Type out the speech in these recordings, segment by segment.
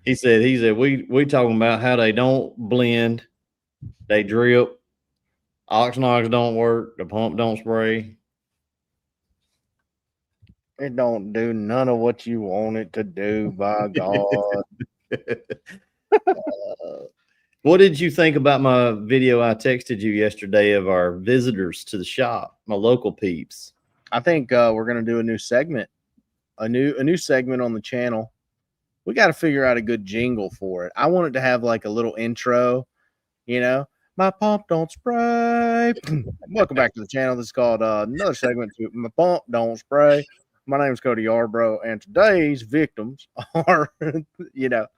He said we talking about how they don't blend, they drip, Oxnox don't work, the pump don't spray. It don't do none of what you want it to do, by God. What did you think about my video I texted you yesterday of our visitors to the shop, my local peeps? I think we're gonna do a new segment, a new segment on the channel. We got to figure out a good jingle for it. I want it to have like a little intro, you know. My pump don't spray. Welcome back to the channel. This is called another segment to My Pump Don't Spray. My name is Cody Yarbrough, and today's victims are, you know,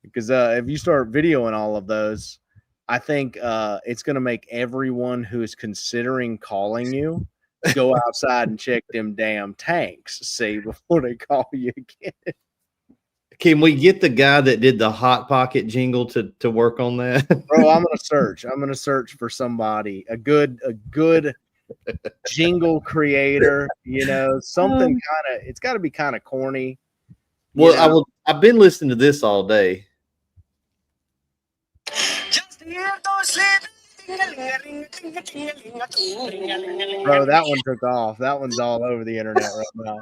because if you start videoing all of those, I think it's going to make everyone who is considering calling you go outside and check them damn tanks, see, before they call you again. Can we get the guy that did the Hot Pocket jingle to work on that? Bro, I'm gonna search. I'm gonna search for somebody, a good jingle creator. You know, something kind of. It's got to be kind of corny. Well, I've been listening to this all day. Bro, that one took off. That one's all over the internet right now.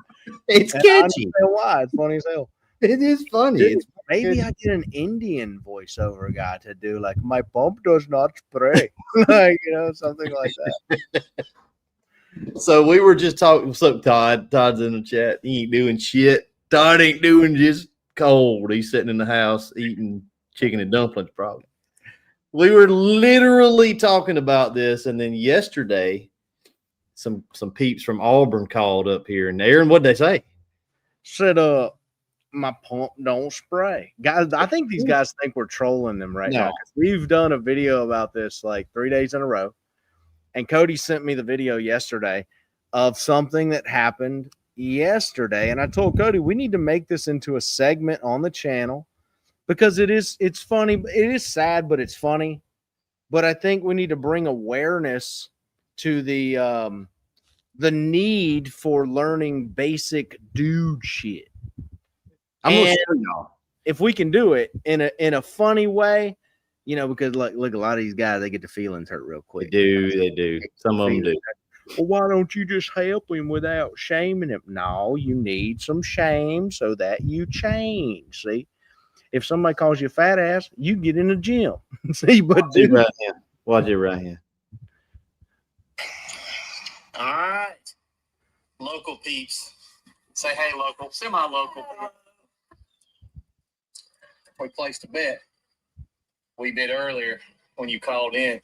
It's And I catchy. understand why. It's funny as hell. It is funny. Dude, It's maybe I get an Indian voiceover guy to do like my pump does not spray, like something like that. So we were just talking. What's up, Todd? Todd's in the chat. He ain't doing shit. Todd ain't doing just cold. He's sitting in the house eating chicken and dumplings, probably. We were literally talking about this, and then yesterday, some peeps from Auburn called up here, and Aaron, what'd they say? Said, my pump don't spray. Guys, I think these guys think we're trolling them right now. We've done a video about this like 3 days in a row. And Cody sent me the video yesterday of something that happened yesterday. And I told Cody, we need to make this into a segment on the channel because it's funny. It is sad, but it's funny. But I think we need to bring awareness to the need for learning basic dude shit. I'm gonna show y'all. If we can do it in a funny way, because look, a lot of these guys, they get the feelings hurt real quick. They do. Some of them do. Well, why don't you just help him without shaming him? No, you need some shame so that you change. See, if somebody calls you a fat ass, you get in the gym. See, but watch it right here. Watch it right here. All right, local peeps, say hey, local, semi-local. We placed a bet we did earlier when you called in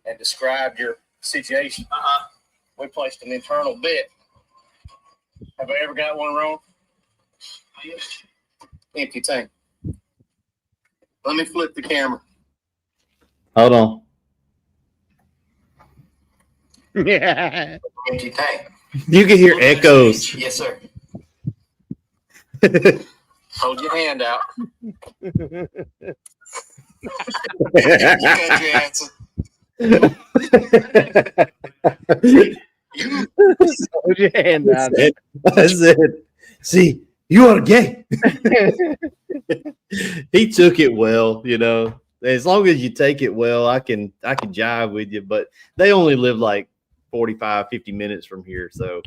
and described your situation. We placed an internal bet. Have I ever got one wrong? Empty tank. Let me flip the camera. Hold on. Yeah. Empty tank. You can hear echoes. Yes, sir. Hold your hand out. You got your answer. Hold your hand out. I said, see, you are gay. He took it well, As long as you take it well, I can jive with you. But they only live like 45, 50 minutes from here. So,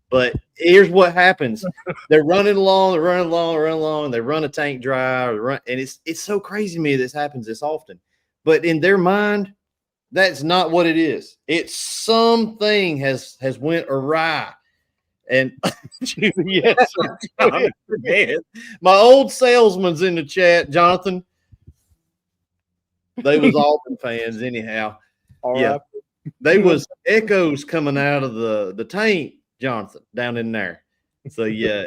but here's what happens. They're running along, and they run a tank dry, and it's so crazy to me this happens this often. But in their mind, that's not what it is. It's something has went awry. And yes, my old salesman's in the chat, Jonathan. They was Auburn fans anyhow. Yeah. They was echoes coming out of the tank, Jonathan, down in there. So yeah.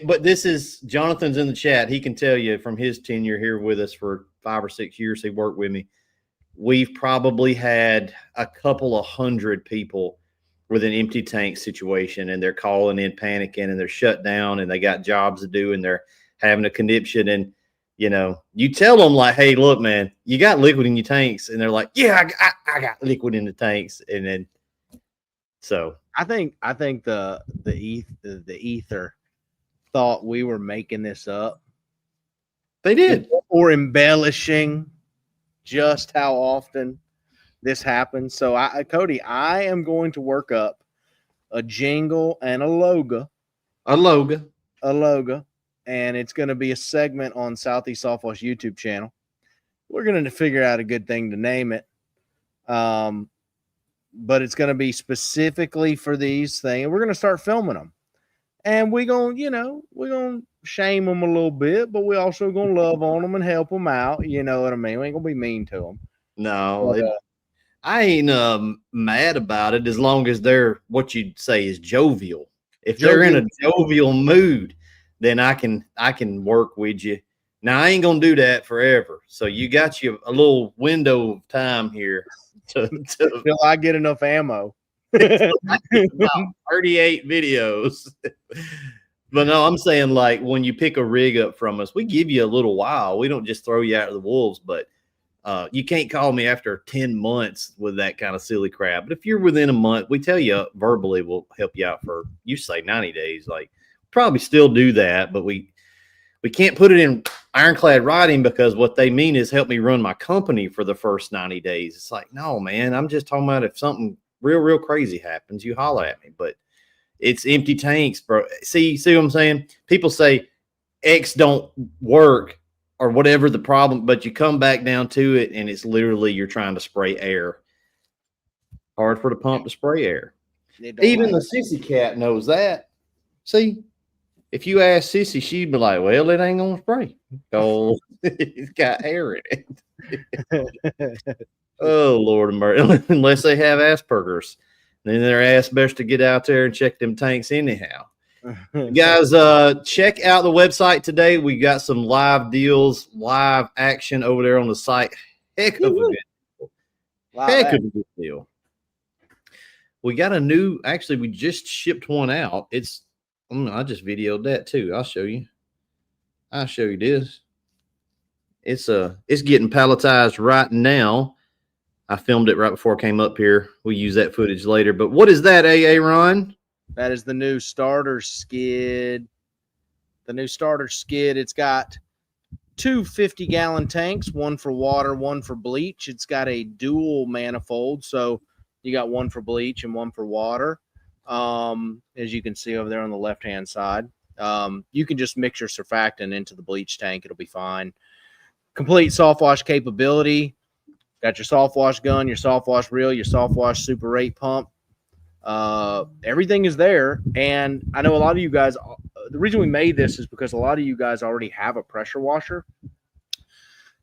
But this is Jonathan's in the chat. He can tell you from his tenure here with us for 5 or 6 years. He worked with me. We've probably had a couple of hundred people with an empty tank situation, and they're calling in panicking, and they're shut down, and they got jobs to do, and they're having a conniption. And you tell them like, hey, look, man, you got liquid in your tanks. And they're like, yeah, I got liquid in the tanks. And then So I think the ether thought we were making this up they did. or embellishing just how often this happens. So Cody, I am going to work up a jingle and a logo, and it's going to be a segment on Southeast Softwash YouTube channel. We're going to figure out a good thing to name it. But it's going to be specifically for these things. We're going to start filming them. And we're going to shame them a little bit, but we also going to love on them and help them out. You know what I mean? We ain't going to be mean to them. No, I ain't mad about it as long as they're what you'd say is jovial. If they're in a jovial mood, then I can work with you. Now I ain't gonna do that forever. So you got you a little window of time here till I get enough ammo. 38 videos. But no, I'm saying like when you pick a rig up from us, we give you a little while. We don't just throw you out of the wolves, but you can't call me after 10 months with that kind of silly crap. But if you're within a month, we tell you verbally we'll help you out for, you say 90 days. Like probably still do that, but we can't put it in ironclad writing because what they mean is help me run my company for the first 90 days. It's like, no, man, I'm just talking about if something real crazy happens, you holler at me. But it's empty tanks, bro. See what I'm saying? People say X don't work or whatever the problem, but you come back down to it and it's literally you're trying to spray air. Hard for the pump to spray air. Even the sissy cat knows that. See, if you ask Sissy, she'd be like, well, it ain't gonna spray. Oh, it's got air in it. Oh, Lord of mercy. Unless they have Asperger's. Then their ass best to get out there and check them tanks anyhow. Guys, check out the website today. We got some live deals, live action over there on the site. Heck of a good deal. Heck of a good deal. We got a new, actually, we just shipped one out. It's, I just videoed that too. I'll show you this. It's getting palletized right now. I filmed it right before I came up here. We'll use that footage later. But what is that, AA Ron? That is the new starter skid. The new starter skid. It's got two 50-gallon tanks, one for water, one for bleach. It's got a dual manifold, so you got one for bleach and one for water. As you can see over there on the left-hand side. You can just mix your surfactant into the bleach tank. It'll be fine. Complete soft wash capability. Got your soft wash gun, your soft wash reel, your soft wash Super 8 pump. Everything is there. And I know a lot of you guys, the reason we made this is because a lot of you guys already have a pressure washer.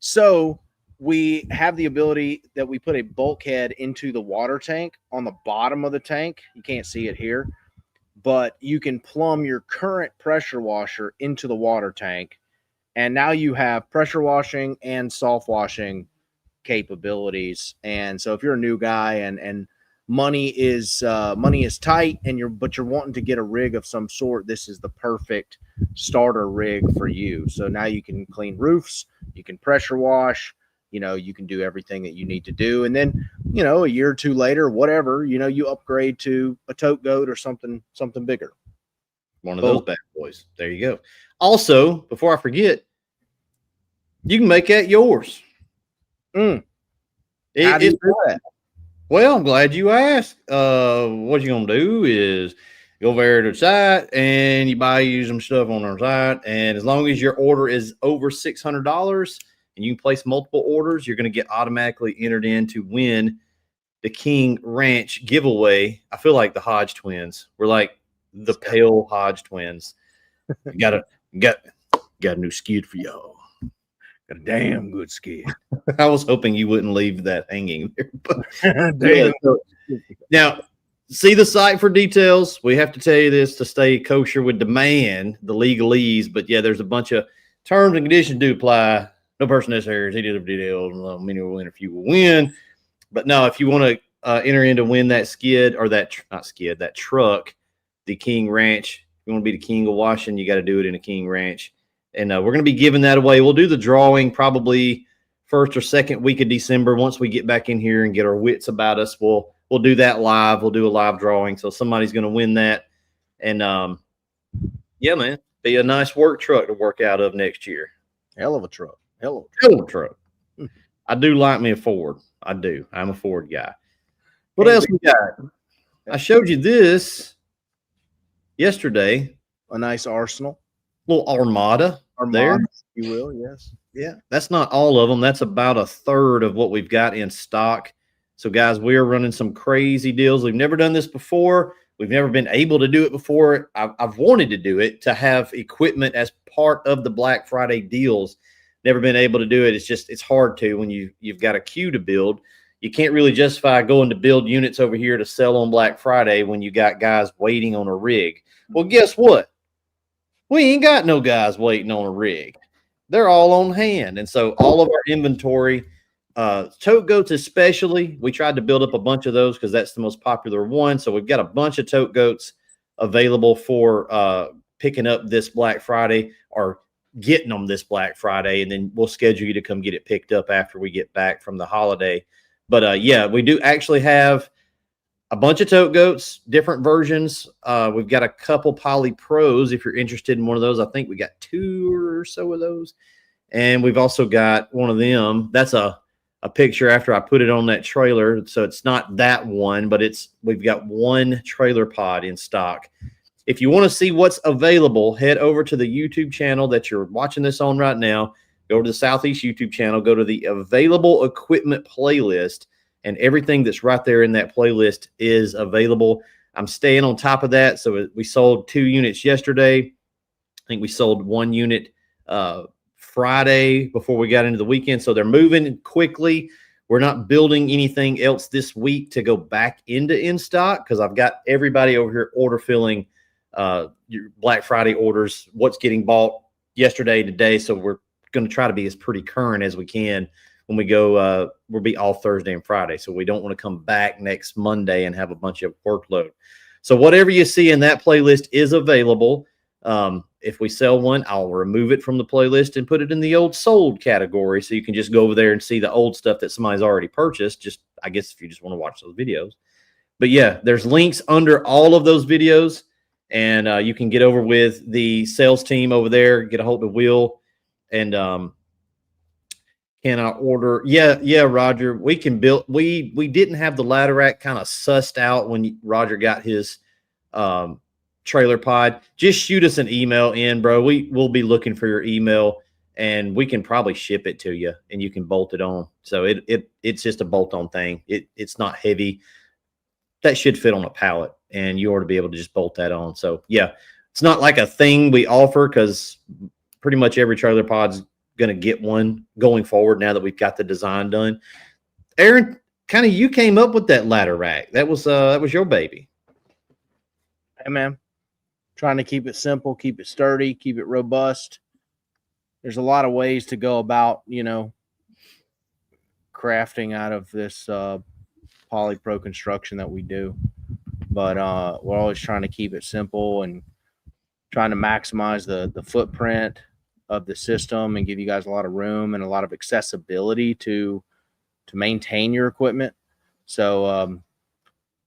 So we have the ability that we put a bulkhead into the water tank on the bottom of the tank. You can't see it here, but you can plumb your current pressure washer into the water tank. And now you have pressure washing and soft washing capabilities. And so if you're a new guy and money is tight and you're wanting to get a rig of some sort, this is the perfect starter rig for you. So now you can clean roofs, you can pressure wash, you can do everything that you need to do. And then, a year or two later, whatever, you upgrade to a tote goat or something bigger. One of those bad boys. There you go. Also, before I forget, you can make that yours. How do you do that? Well, I'm glad you asked. What you're going to do is go over there to the site and you use some stuff on our site. And as long as your order is over $600 and you can place multiple orders, you're going to get automatically entered in to win the King Ranch giveaway. I feel like the Hodge twins. We're like the pale Hodge twins. Got a new skid for y'all. Got a damn good skid. I was hoping you wouldn't leave that hanging there. But yeah, so, now, see the site for details. We have to tell you this to stay kosher with demand, the legalese. But yeah, there's a bunch of terms and conditions do apply. No person necessary. He did a detail. Many will win, a few will win. But no, if you want to enter in to win that skid or that truck, the King Ranch. If you want to be the king of washing, you got to do it in a King Ranch. And we're going to be giving that away. We'll do the drawing probably first or second week of December. Once we get back in here and get our wits about us, we'll we'll do that live. We'll do a live drawing. So somebody's going to win that. And yeah, man, be a nice work truck to work out of next year. Hell of a truck. Hell of a truck. I do like me a Ford. I do. I'm a Ford guy. What else we got? I showed you this yesterday. A nice Arsenal. Little Armada there. You will, yes. Yeah, that's not all of them. That's about a third of what we've got in stock. So, guys, we are running some crazy deals. We've never done this before. We've never been able to do it before. I've wanted to do it, to have equipment as part of the Black Friday deals. Never been able to do it. It's hard to when you've got a queue to build. You can't really justify going to build units over here to sell on Black Friday when you got guys waiting on a rig. Well, guess what? We ain't got no guys waiting on a rig. They're all on hand. And so all of our inventory, tote goats especially, we tried to build up a bunch of those because that's the most popular one. So we've got a bunch of tote goats available for picking up this Black Friday or getting them this Black Friday. And then we'll schedule you to come get it picked up after we get back from the holiday. But yeah, we do actually have a bunch of tote goats, different versions. We've got a couple Poly Pros if you're interested in one of those. I think we got 2 or so of those. And we've also got one of them. That's a picture after I put it on that trailer. So it's not that one, but we've got one trailer pod in stock. If you want to see what's available, head over to the YouTube channel that you're watching this on right now. Go to the Southeast YouTube channel, go to the available equipment playlist, and everything that's right there in that playlist is available. I'm staying on top of that. So we sold 2 units yesterday. I think we sold 1 unit Friday before we got into the weekend. So they're moving quickly. We're not building anything else this week to go back into in stock because I've got everybody over here order filling your Black Friday orders, what's getting bought yesterday, today. So we're going to try to be as pretty current as we can when we go. We'll be off Thursday and Friday. So we don't want to come back next Monday and have a bunch of workload. So whatever you see in that playlist is available. If we sell one, I'll remove it from the playlist and put it in the old sold category. So you can just go over there and see the old stuff that somebody's already purchased. Just, I guess, if you just want to watch those videos. But yeah, there's links under all of those videos. And you can get over with the sales team over there, get a hold of Will. And can I order? Yeah, Roger. We can build. We didn't have the ladder rack kind of sussed out when Roger got his trailer pod. Just shoot us an email in, bro. We'll be looking for your email, and we can probably ship it to you, and you can bolt it on. So it's just a bolt-on thing. It's not heavy. That should fit on a pallet, and you ought to be able to just bolt that on. So yeah, it's not like a thing we offer because pretty much every trailer pod's going to get one going forward now that we've got the design done. Aaron, kind of you came up with that ladder rack. That was your baby. Hey, man. Trying to keep it simple, keep it sturdy, keep it robust. There's a lot of ways to go about, crafting out of this Poly Pro construction that we do. But we're always trying to keep it simple and trying to maximize the footprint of the system and give you guys a lot of room and a lot of accessibility to maintain your equipment. So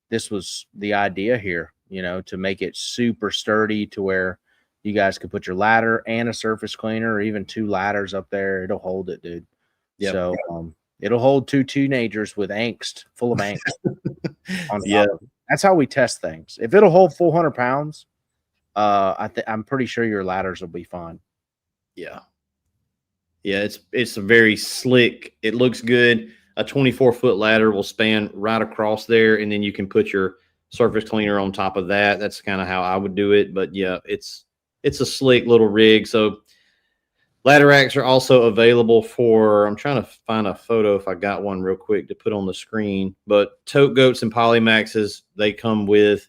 this was the idea here, to make it super sturdy to where you guys could put your ladder and a surface cleaner or even 2 ladders up there. It'll hold it, dude. Yep. So it'll hold 2 teenagers with angst, full of angst. That's how we test things. If it'll hold 400 pounds, I'm pretty sure your ladders will be fine. Yeah, it's a very slick. It looks good. A 24-foot ladder will span right across there, and then you can put your surface cleaner on top of that. That's kind of how I would do it. But yeah, it's a slick little rig. So ladder racks are also available for. I'm trying to find a photo if I got one real quick to put on the screen. But tote goats and Polymaxes, they come with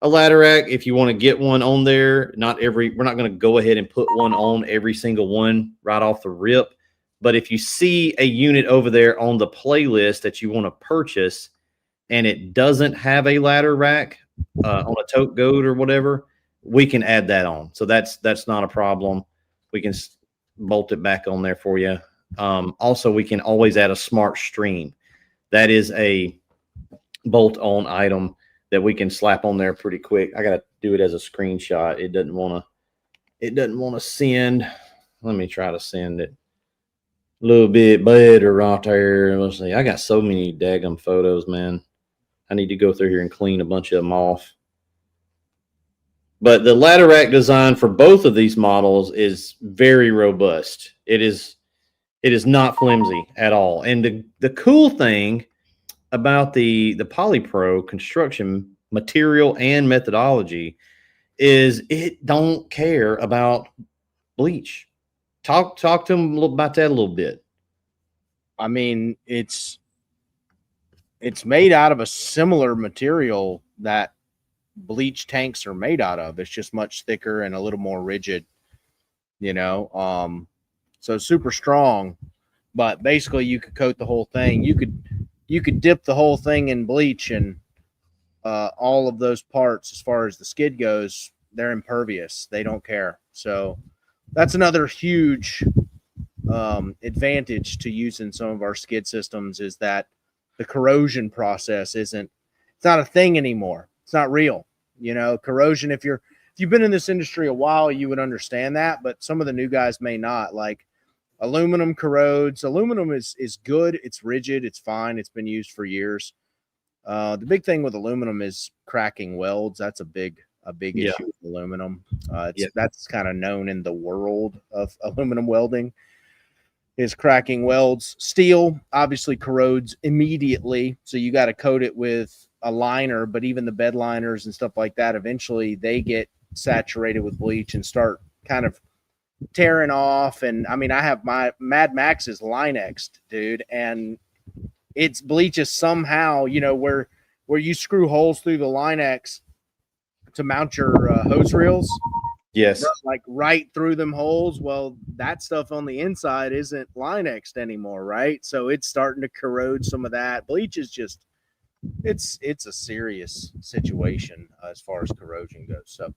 a ladder rack. If you want to get one on there, we're not going to go ahead and put one on every single one right off the rip. But if you see a unit over there on the playlist that you want to purchase and it doesn't have a ladder rack on a tote goat or whatever, we can add that on. So that's not a problem. We can bolt it back on there for you. Also, we can always add a smart stream. That is a bolt-on item that we can slap on there pretty quick. I got to do it as a screenshot. It doesn't want to send. Let me try to send it a little bit better right there. Let's see. I got so many daggum photos, man. I need to go through here and clean a bunch of them off. But the ladder rack design for both of these models is very robust. It is not flimsy at all. And the cool thing about the Polypro construction material and methodology is it don't care about bleach. Talk to them about that a little bit. I mean, it's made out of a similar material that bleach tanks are made out of. It's just much thicker and a little more rigid, so super strong. But basically you could coat the whole thing. You could dip the whole thing in bleach, and all of those parts, as far as the skid goes, they're impervious. They don't care. So that's another huge advantage to using some of our skid systems, is that the corrosion process it's not a thing anymore. It's not real. Corrosion, if you've been in this industry a while, you would understand that, but some of the new guys may not. Like, aluminum corrodes. Aluminum is good. It's rigid. It's fine. It's been used for years. The big thing with aluminum is cracking welds. That's a big issue with aluminum. That's kind of known in the world of aluminum welding, is cracking welds. Steel obviously corrodes immediately, so you got to coat it with a liner, but even the bed liners and stuff like that, eventually they get saturated with bleach and start kind of tearing off. And I mean, I have my Mad Max is Linexed, dude, and it's bleaches somehow, where you screw holes through the Linex to mount your hose reels. Yes. Like right through them holes. Well, that stuff on the inside isn't Linexed anymore, right? So it's starting to corrode some of that. Bleach is just, it's a serious situation as far as corrosion goes. So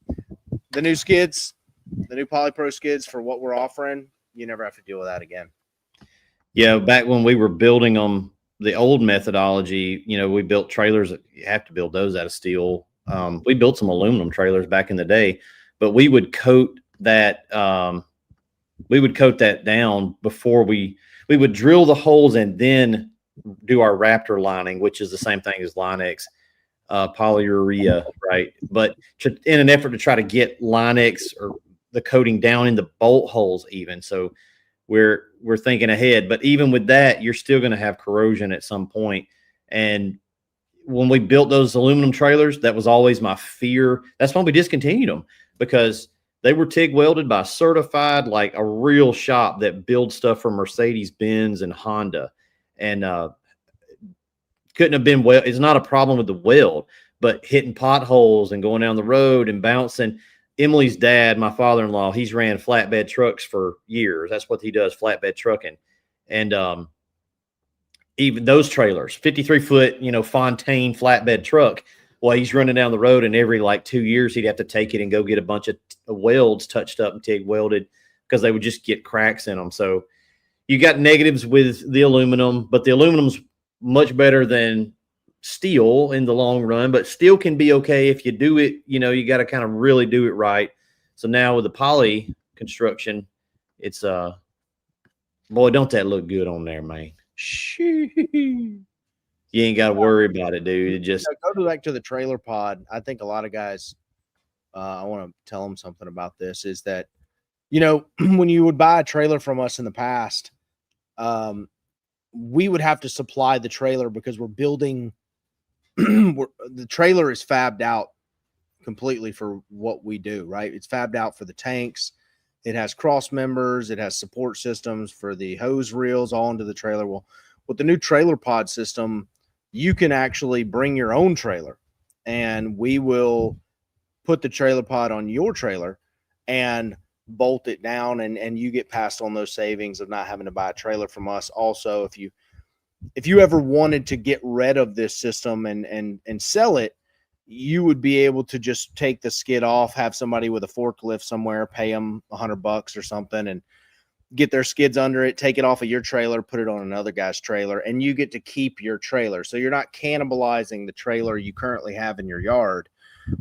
the new skids, the new Polypro skids, for what we're offering, you never have to deal with that again. Yeah, back when we were building them, the old methodology, we built trailers. You have to build those out of steel. We built some aluminum trailers back in the day, but we would coat that. We would coat that down before we would drill the holes and then do our Raptor lining, which is the same thing as Linex polyurea, right? But in an effort to try to get Linex or the coating down in the bolt holes even. So we're thinking ahead. But even with that, you're still going to have corrosion at some point. And when we built those aluminum trailers, that was always my fear. That's why we discontinued them, because they were TIG welded by certified, like a real shop that builds stuff for Mercedes-Benz and Honda. And couldn't have been well. It's not a problem with the weld, but hitting potholes and going down the road and bouncing. Emily's dad, my father-in-law, he's ran flatbed trucks for years. That's what he does, flatbed trucking. And even those trailers, 53-foot, Fontaine flatbed truck. Well, he's running down the road, and every 2 years he'd have to take it and go get a bunch of welds touched up and TIG welded, because they would just get cracks in them. So you got negatives with the aluminum, but the aluminum's much better than steel in the long run. But steel can be okay if you do it, you got to kind of really do it right. So now with the poly construction, it's boy, don't that look good on there, man. You ain't got to worry about it, dude. It just go back to the trailer pod. I think a lot of guys, I want to tell them something about this, is that, when you would buy a trailer from us in the past, we would have to supply the trailer because we're building, the trailer is fabbed out completely for what we do, right? It's fabbed out for the tanks. It has cross members. It has support systems for the hose reels all into the trailer. Well, with the new trailer pod system, you can actually bring your own trailer, and we will put the trailer pod on your trailer and bolt it down, and you get passed on those savings of not having to buy a trailer from us. Also, if you ever wanted to get rid of this system and sell it, you would be able to just take the skid off, have somebody with a forklift somewhere, pay them $100 or something, and get their skids under it, take it off of your trailer, put it on another guy's trailer, and you get to keep your trailer. So you're not cannibalizing the trailer you currently have in your yard,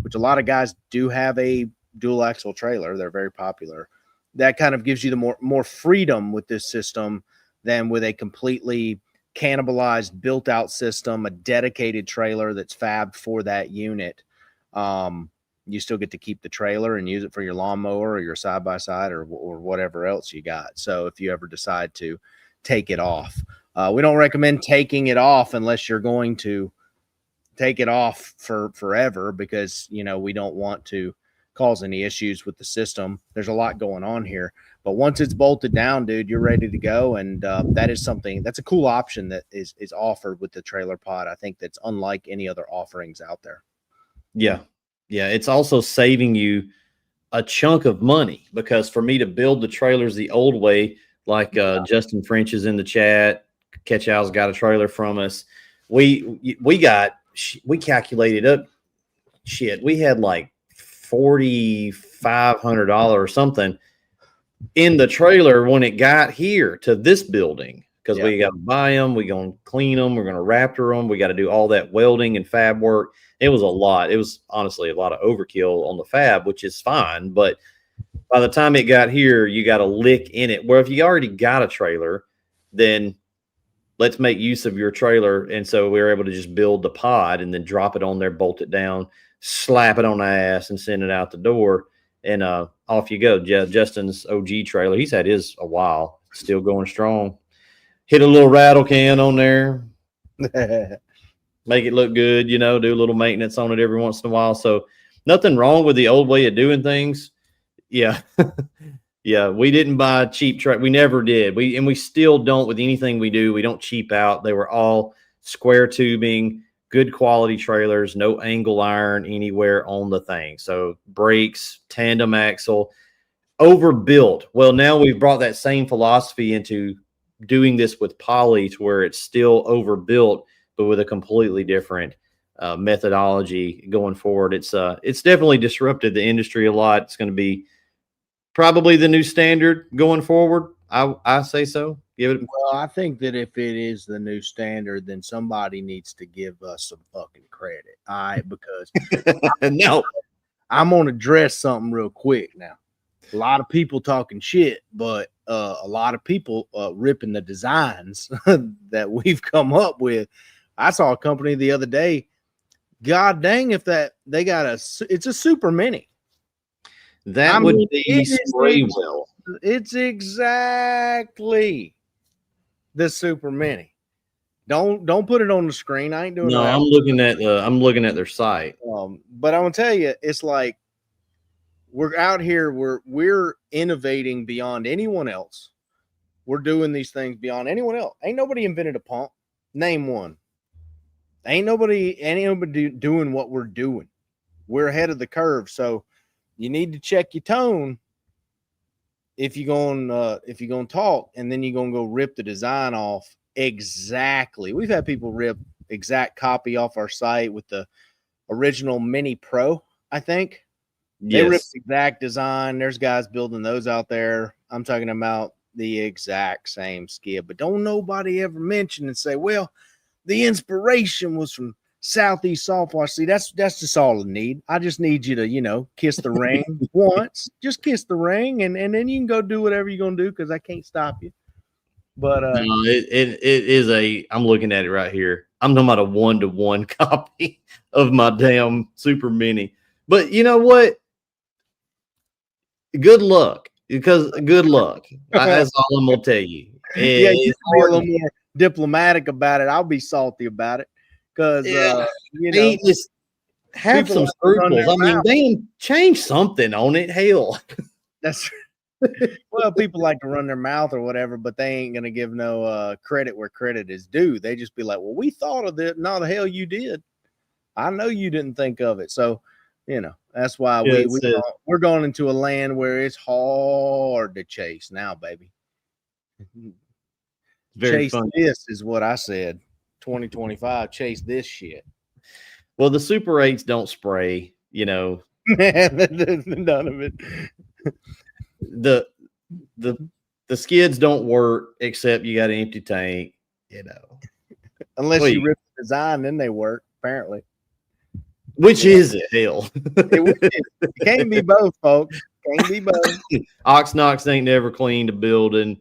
which a lot of guys do have a dual axle trailer. They're very popular. That kind of gives you the more freedom with this system than with a completely cannibalized built out system, a dedicated trailer that's fabbed for that unit. You still get to keep the trailer and use it for your lawnmower or your side by side or whatever else you got. So if you ever decide to take it off, we don't recommend taking it off unless you're going to take it off for forever, because, you know, we don't want to cause any issues with the system. There's a lot going on here, but once it's bolted down, dude, you're ready to go. And that is something that's a cool option that is offered with the trailer pod. I think that's unlike any other offerings out there. Yeah. Yeah. It's also saving you a chunk of money, because for me to build the trailers the old way, like Justin French is in the chat, Ketchow's got a trailer from us. We calculated up shit. We had like $4,500 or something in the trailer when it got here to this building, because we got to buy them, we're going to clean them, we're going to Raptor them, we got to do all that welding and fab work. It was a lot. It was honestly a lot of overkill on the fab, which is fine, but by the time it got here, you got a lick in it. Where if you already got a trailer, then let's make use of your trailer. And so we were able to just build the pod and then drop it on there, bolt it down, slap it on the ass, and send it out the door. And off you go. Justin's OG trailer, he's had his a while, still going strong. Hit a little rattle can on there, make it look good, you know, do a little maintenance on it every once in a while. So nothing wrong with the old way of doing things. Yeah. Yeah, we didn't buy cheap we never did. We still don't with anything we do. We don't cheap out. They were all square tubing, good quality trailers, no angle iron anywhere on the thing. So brakes, tandem axle, overbuilt. Well, now we've brought that same philosophy into doing this with poly, to where it's still overbuilt, but with a completely different methodology going forward. It's definitely disrupted the industry a lot. It's going to be probably the new standard going forward. I say so. Give it. Well, I think that if it is the new standard, then somebody needs to give us some fucking credit. All right, because No, I'm gonna address something real quick now. A lot of people talking shit, but a lot of people ripping the designs that we've come up with. I saw a company the other day. God dang, if that they got it's a super mini. That would be spray well. It's exactly the super mini. Don't put it on the screen. I ain't doing No, that. I'm looking at their site. But I'm gonna tell you, it's like we're out here, we're innovating beyond anyone else. We're doing these things beyond anyone else. Ain't nobody invented a pump. Name one. Ain't nobody doing what we're doing. We're ahead of the curve. So you need to check your tone if you're going to talk, and then you're going to go rip the design off exactly. We've had people rip exact copy off our site with the original Mini Pro, I think. They ripped exact design. There's guys building those out there. I'm talking about the exact same skid, but don't nobody ever mention and say, well, the inspiration was from Southeast Softwash. See, that's just all I need. I just need you to, you know, kiss the ring once. Just kiss the ring, and then you can go do whatever you're gonna do, because I can't stop you. But no, it is I'm looking at it right here. I'm talking about a 1-to-1 copy of my damn super mini. But you know what? Good luck. That's all I'm gonna tell you. Yeah, you can be a little more diplomatic about it. I'll be salty about it. Because you know, just have some scruples. I mean, they change something on it. Hell, that's well, people like to run their mouth or whatever, but they ain't gonna give no credit where credit is due. They just be like, "Well, we thought of it." No, the hell you did. I know you didn't think of it. So, you know, that's why we're going into a land where it's hard to chase now, baby. Very chase funny. This is what I said. 2025, chase this shit. Well, the Super 8s don't spray, you know. None of it. The the skids don't work except you got an empty tank, you know. Unless Well, you rip the design, then they work, apparently. Which is it, hell? It can't be both, folks. Can't be both. Oxnox ain't never cleaned a building,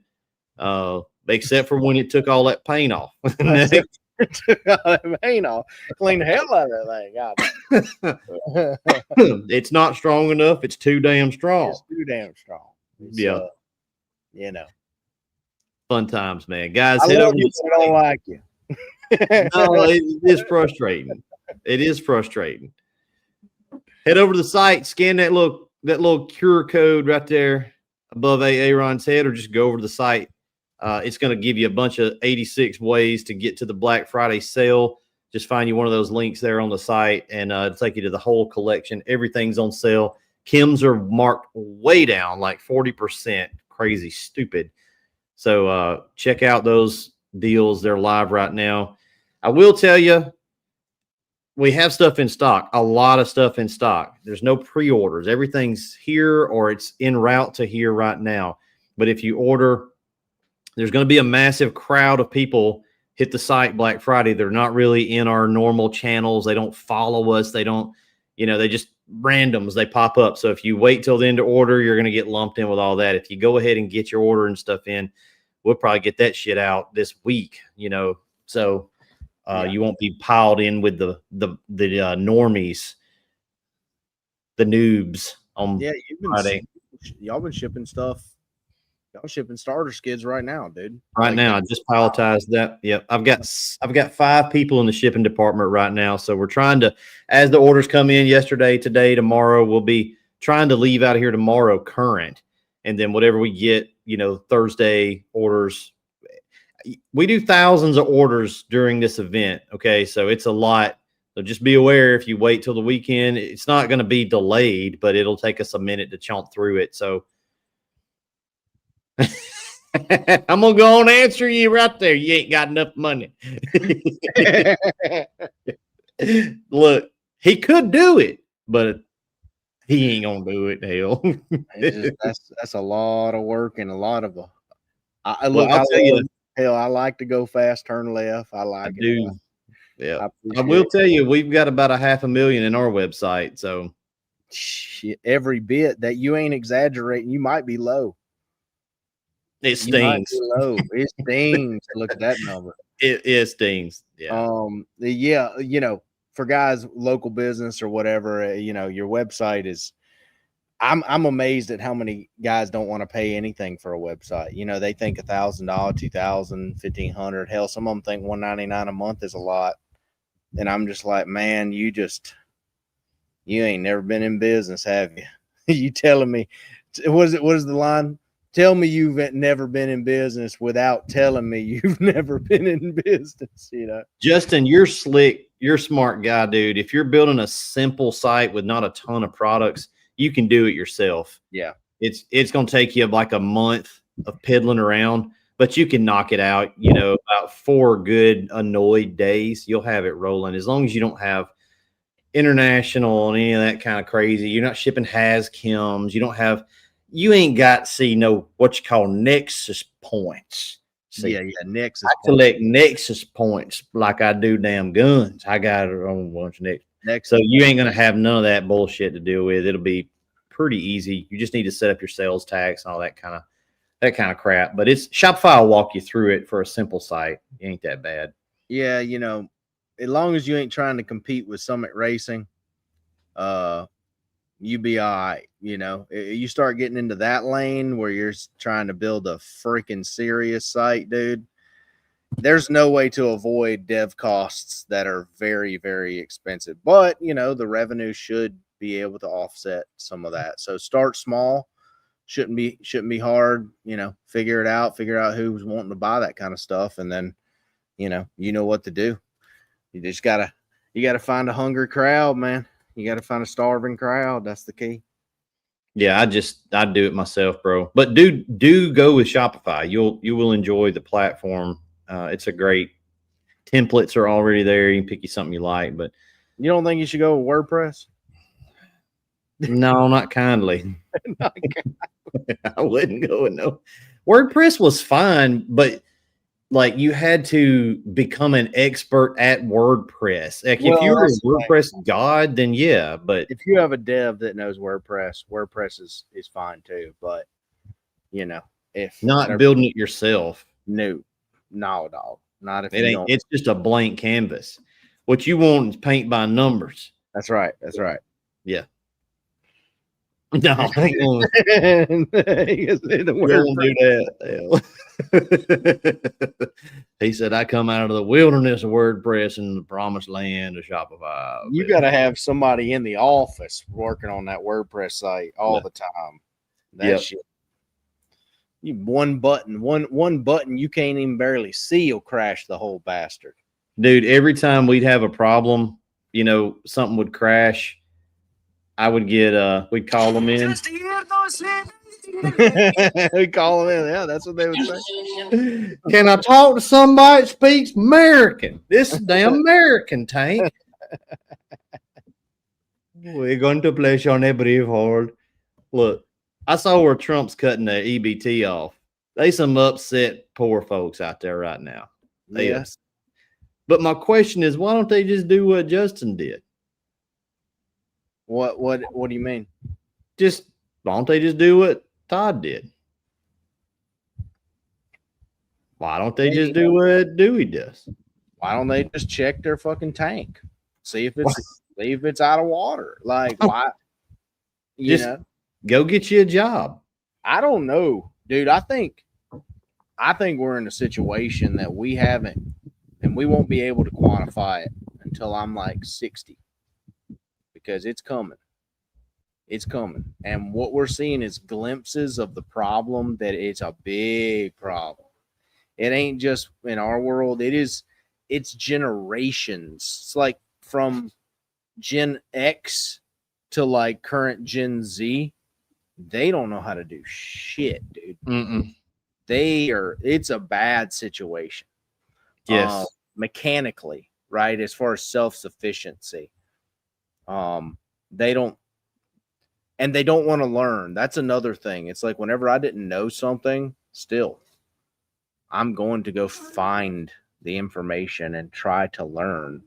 except for when it took all that paint off. Took all that paint off. Clean the hell out of that thing. God. It's not strong enough. It's too damn strong. It's too damn strong. It's, Yeah. You know. Fun times, man. Guys, I head love over you, to but I don't like you. No, it is frustrating. It is frustrating. Head over to the site, scan that little QR code right there above Aaron's head, or just go over to the site. It's going to give you a bunch of 86 ways to get to the Black Friday sale. Just find you one of those links there on the site, and it'll take you to the whole collection. Everything's on sale. Kims are marked way down, like 40%. Crazy, stupid. So check out those deals. They're live right now. I will tell you, we have stuff in stock, a lot of stuff in stock. There's no pre-orders. Everything's here or it's en route to here right now. But if you order, there's going to be a massive crowd of people hit the site Black Friday. They're not really in our normal channels. They don't follow us. They don't, they just randoms. They pop up. So if you wait till then to order, you're going to get lumped in with all that. If you go ahead and get your order and stuff in, we'll probably get that shit out this week, so you won't be piled in with the normies, the noobs on Friday. Y'all been shipping stuff. Y'all shipping starter skids right now, dude. Right now, I just palletized that. Yep, I've got 5 people in the shipping department right now. So we're trying to, as the orders come in yesterday, today, tomorrow, we'll be trying to leave out of here tomorrow current, and then whatever we get, Thursday orders. We do thousands of orders during this event. Okay, so it's a lot. So just be aware if you wait till the weekend, it's not going to be delayed, but it'll take us a minute to chomp through it. So I'm gonna go on and answer you right there. You ain't got enough money. Look, he could do it, but he ain't gonna do it. Hell, that's a lot of work and a lot of. I'll tell you. Hell, I like to go fast, turn left. I like it. Do. Yeah, I will tell you, we've got about 500,000 in our website. So shit, every bit that you ain't exaggerating, you might be low. It stings. Low. It stings to look at that number. It stings. Yeah. Yeah. For guys, local business or whatever, your website is. I'm amazed at how many guys don't want to pay anything for a website. They think $1,000, $2,000, $1,500. Hell, some of them think $199 a month is a lot. And I'm just like, man, you ain't never been in business, have you? You telling me? What is the line? Tell me you've never been in business without telling me you've never been in business. Justin, you're slick. You're a smart guy, dude. If you're building a simple site with not a ton of products, you can do it yourself. Yeah. It's going to take you like a month of piddling around, but you can knock it out, about 4 good annoyed days. You'll have it rolling as long as you don't have international and any of that kind of crazy. You're not shipping Kims. You ain't got what you call Nexus points. See, yeah, Nexus. I collect Nexus points like I do damn guns. I got a bunch of Nexus. So you ain't gonna have none of that bullshit to deal with. It'll be pretty easy. You just need to set up your sales tax and all that kind of crap. But it's Shopify will walk you through it for a simple site. It ain't that bad. Yeah, as long as you ain't trying to compete with Summit Racing, you be all right. You start getting into that lane where you're trying to build a freaking serious site, dude. There's no way to avoid dev costs that are very, very expensive, but the revenue should be able to offset some of that. So start small. Shouldn't be hard. Figure out who's wanting to buy that kind of stuff, and then you know what to do. You just gotta find a hungry crowd, man. You got to find a starving crowd. That's the key. Yeah, I do it myself, bro. But do go with Shopify. You will enjoy the platform. It's a great templates are already there. You can pick you something you like, but you don't think you should go with WordPress? No, not kindly. Not kindly. I wouldn't go with no. WordPress was fine, but like you had to become an expert at WordPress. Like if Well, you were a that's the thing. WordPress god, then yeah, but If you have a dev that knows WordPress is fine too. But you know, if not they're- building it yourself. no, dog, not if It you ain't. don't. It's just a blank canvas. What you want is paint by numbers. That's right. That's right. No, I ain't gonna, He can say the you word don't do that. He said, "I come out of the wilderness of WordPress and the promised land of Shopify." You got to have somebody in the office working on that WordPress site all Yeah. the time. That Yep. shit. You one button you can't even barely see will crash the whole bastard. Dude, every time we'd have a problem, you know, something would crash. I would get we'd call them in. We call them in. Yeah, that's what they would say. Can I talk to somebody that speaks American? This is damn American tank. We're going to place on a brief hold. Look, I saw where Trump's cutting the EBT off. They some upset poor folks out there right now. They Yeah. upset. But my question is, why don't they just do what Justin did? What do you mean? Just why don't they just do what Todd did? Why don't they just do what Dewey does? Why don't they just check their fucking tank? See if it's out of water. Like why you Just- know? Go get you a job. I don't know, dude. I think we're in a situation that we haven't, and we won't be able to quantify it until I'm like 60, because it's coming. It's coming, and what we're seeing is glimpses of the problem. That it's a big problem. It ain't just in our world. It's generations. It's like from Gen X to like current Gen Z. They don't know how to do shit, dude. Mm-mm. It's a bad situation. Yes. Mechanically, right? As far as self-sufficiency. They don't want to learn. That's another thing. It's like whenever I didn't know something, still, I'm going to go find the information and try to learn.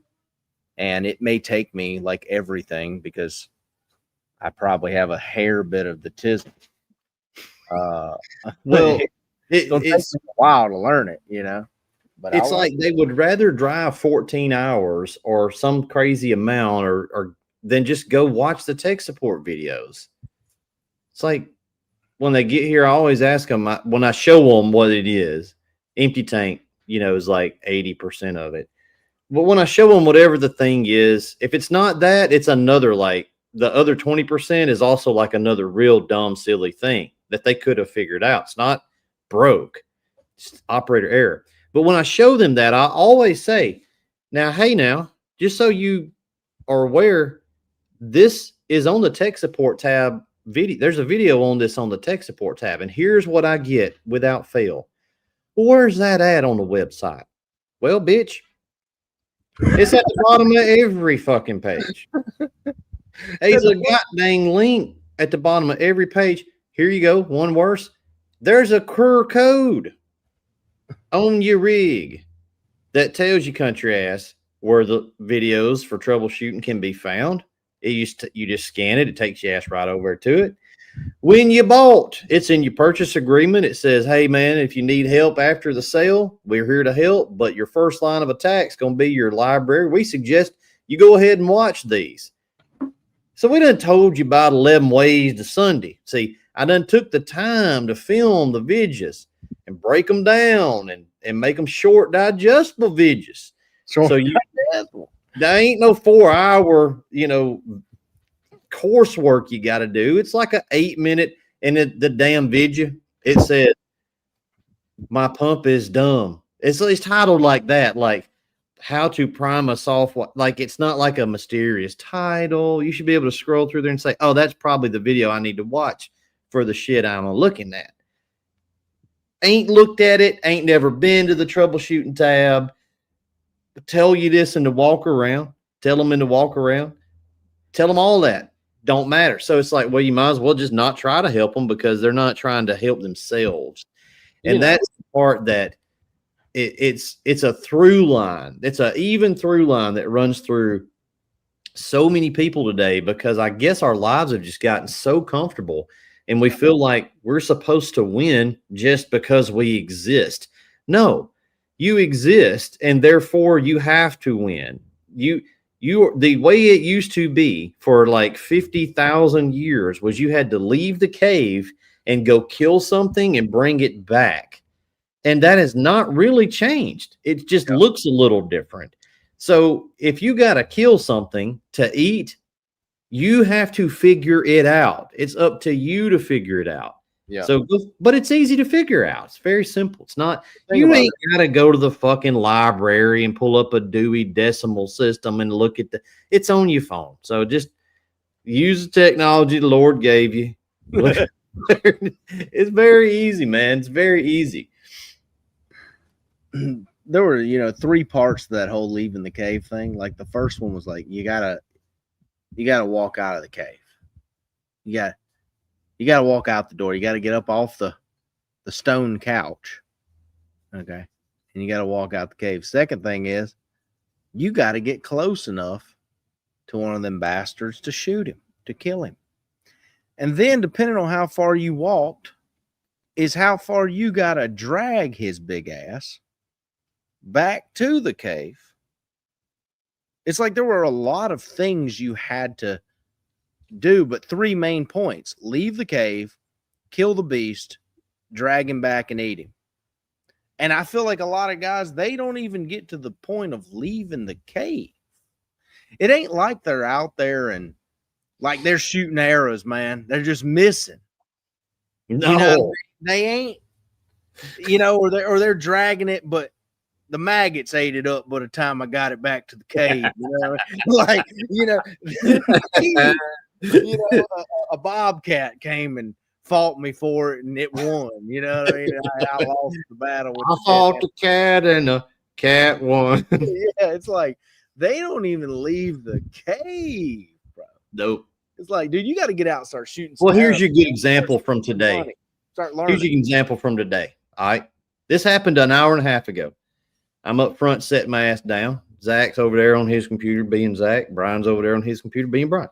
And it may take me like everything, because I probably have a hair bit of the tism. Well, It's gonna take it's me a while to learn it, you know. But it's like they would rather drive 14 hours or some crazy amount or than just go watch the tech support videos. It's like when they get here, I always ask them, when I show them what it is, empty tank, you know, is like 80% of it. But when I show them whatever the thing is, if it's not that, it's another, like the other 20% is also like another real dumb, silly thing that they could have figured out. It's not broke, it's operator error. But when I show them that, I always say, now, hey, now, just so you are aware, this is on the tech support tab video. There's a video on this on the tech support tab, and here's what I get without fail. Well, where's that at on the website? Well, bitch, it's at the bottom of every fucking page. There's a goddamn link at the bottom of every page. Here you go. One worse. There's a QR code on your rig that tells you, country ass, where the videos for troubleshooting can be found. You just scan it. It takes your ass right over to it. When you bought, it's in your purchase agreement. It says, hey, man, if you need help after the sale, we're here to help. But your first line of attack is going to be your library. We suggest you go ahead and watch these. So we done told you about 11 ways to Sunday. See, I done took the time to film the vidges and break them down and make them short, digestible vidges. So you, there ain't no 4-hour, coursework you got to do. It's like an 8-minute, and the damn video, it said, my pump is dumb. It's titled like that, like how to prime a software. Like, it's not like a mysterious title. You should be able to scroll through there and say, oh, that's probably the video I need to watch for the shit I'm looking at. Ain't looked at it, ain't never been to the troubleshooting tab. Tell you this in the walk around. Tell them in the walk around. Tell them all that. Don't matter. So it's like, well, you might as well just not try to help them because they're not trying to help themselves. And that's the part that it's a through line. It's an even through line that runs through so many people today, because I guess our lives have just gotten so comfortable and we feel like we're supposed to win just because we exist. No, you exist and therefore you have to win. The way it used to be for like 50,000 years was you had to leave the cave and go kill something and bring it back. And that has not really changed. It just looks a little different. So if you got to kill something to eat, you have to figure it out. It's up to you to figure it out. Yeah. So, but it's easy to figure out. It's very simple. It's not, you ain't got to go to the fucking library and pull up a Dewey Decimal System and look at it's on your phone. So just use the technology the Lord gave you. It's very easy, man. It's very easy. There were, 3 parts to that whole leaving the cave thing. Like the first one was like, you gotta walk out of the cave. You gotta walk out the door. You gotta get up off the stone couch. Okay. And you gotta walk out the cave. Second thing is, you gotta get close enough to one of them bastards to shoot him, to kill him. And then depending on how far you walked is how far you gotta drag his big ass back to the cave. It's like there were a lot of things you had to do, but 3 main points: leave the cave, kill the beast, drag him back and eat him. And I feel like a lot of guys, they don't even get to the point of leaving the cave. It ain't like they're out there and like they're shooting arrows, man. They're just missing. No, they ain't, or they're dragging it, but the maggots ate it up by the time I got it back to the cave. A bobcat came and fought me for it and it won. You know what I mean? I lost the battle. I fought the cat and the cat won. Yeah, it's like they don't even leave the cave, bro. Nope. It's like, dude, you got to get out and start shooting. Well, here's your good example from today. Start learning. Here's your example from today. All right. This happened an hour and a half ago. I'm up front setting my ass down. Zach's over there on his computer being Zach. Brian's over there on his computer being Brian.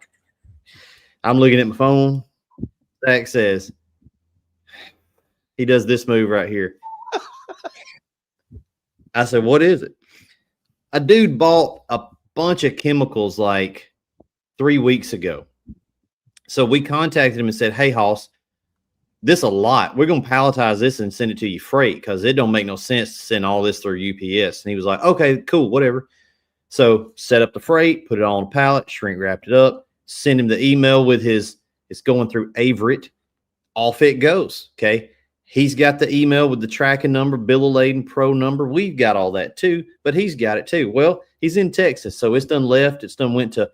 I'm looking at my phone. Zach says, he does this move right here. I said, what is it? A dude bought a bunch of chemicals like 3 weeks ago. So we contacted him and said, hey, Hoss, this a lot. We're going to palletize this and send it to you freight because it don't make no sense to send all this through UPS. And he was like, okay, cool, whatever. So set up the freight, put it all on a pallet, shrink wrapped it up, send him the email with it's going through Averitt. Off it goes. Okay. He's got the email with the tracking number, bill of lading, pro number. We've got all that too, but he's got it too. Well, he's in Texas, so it's done left. It's done went to,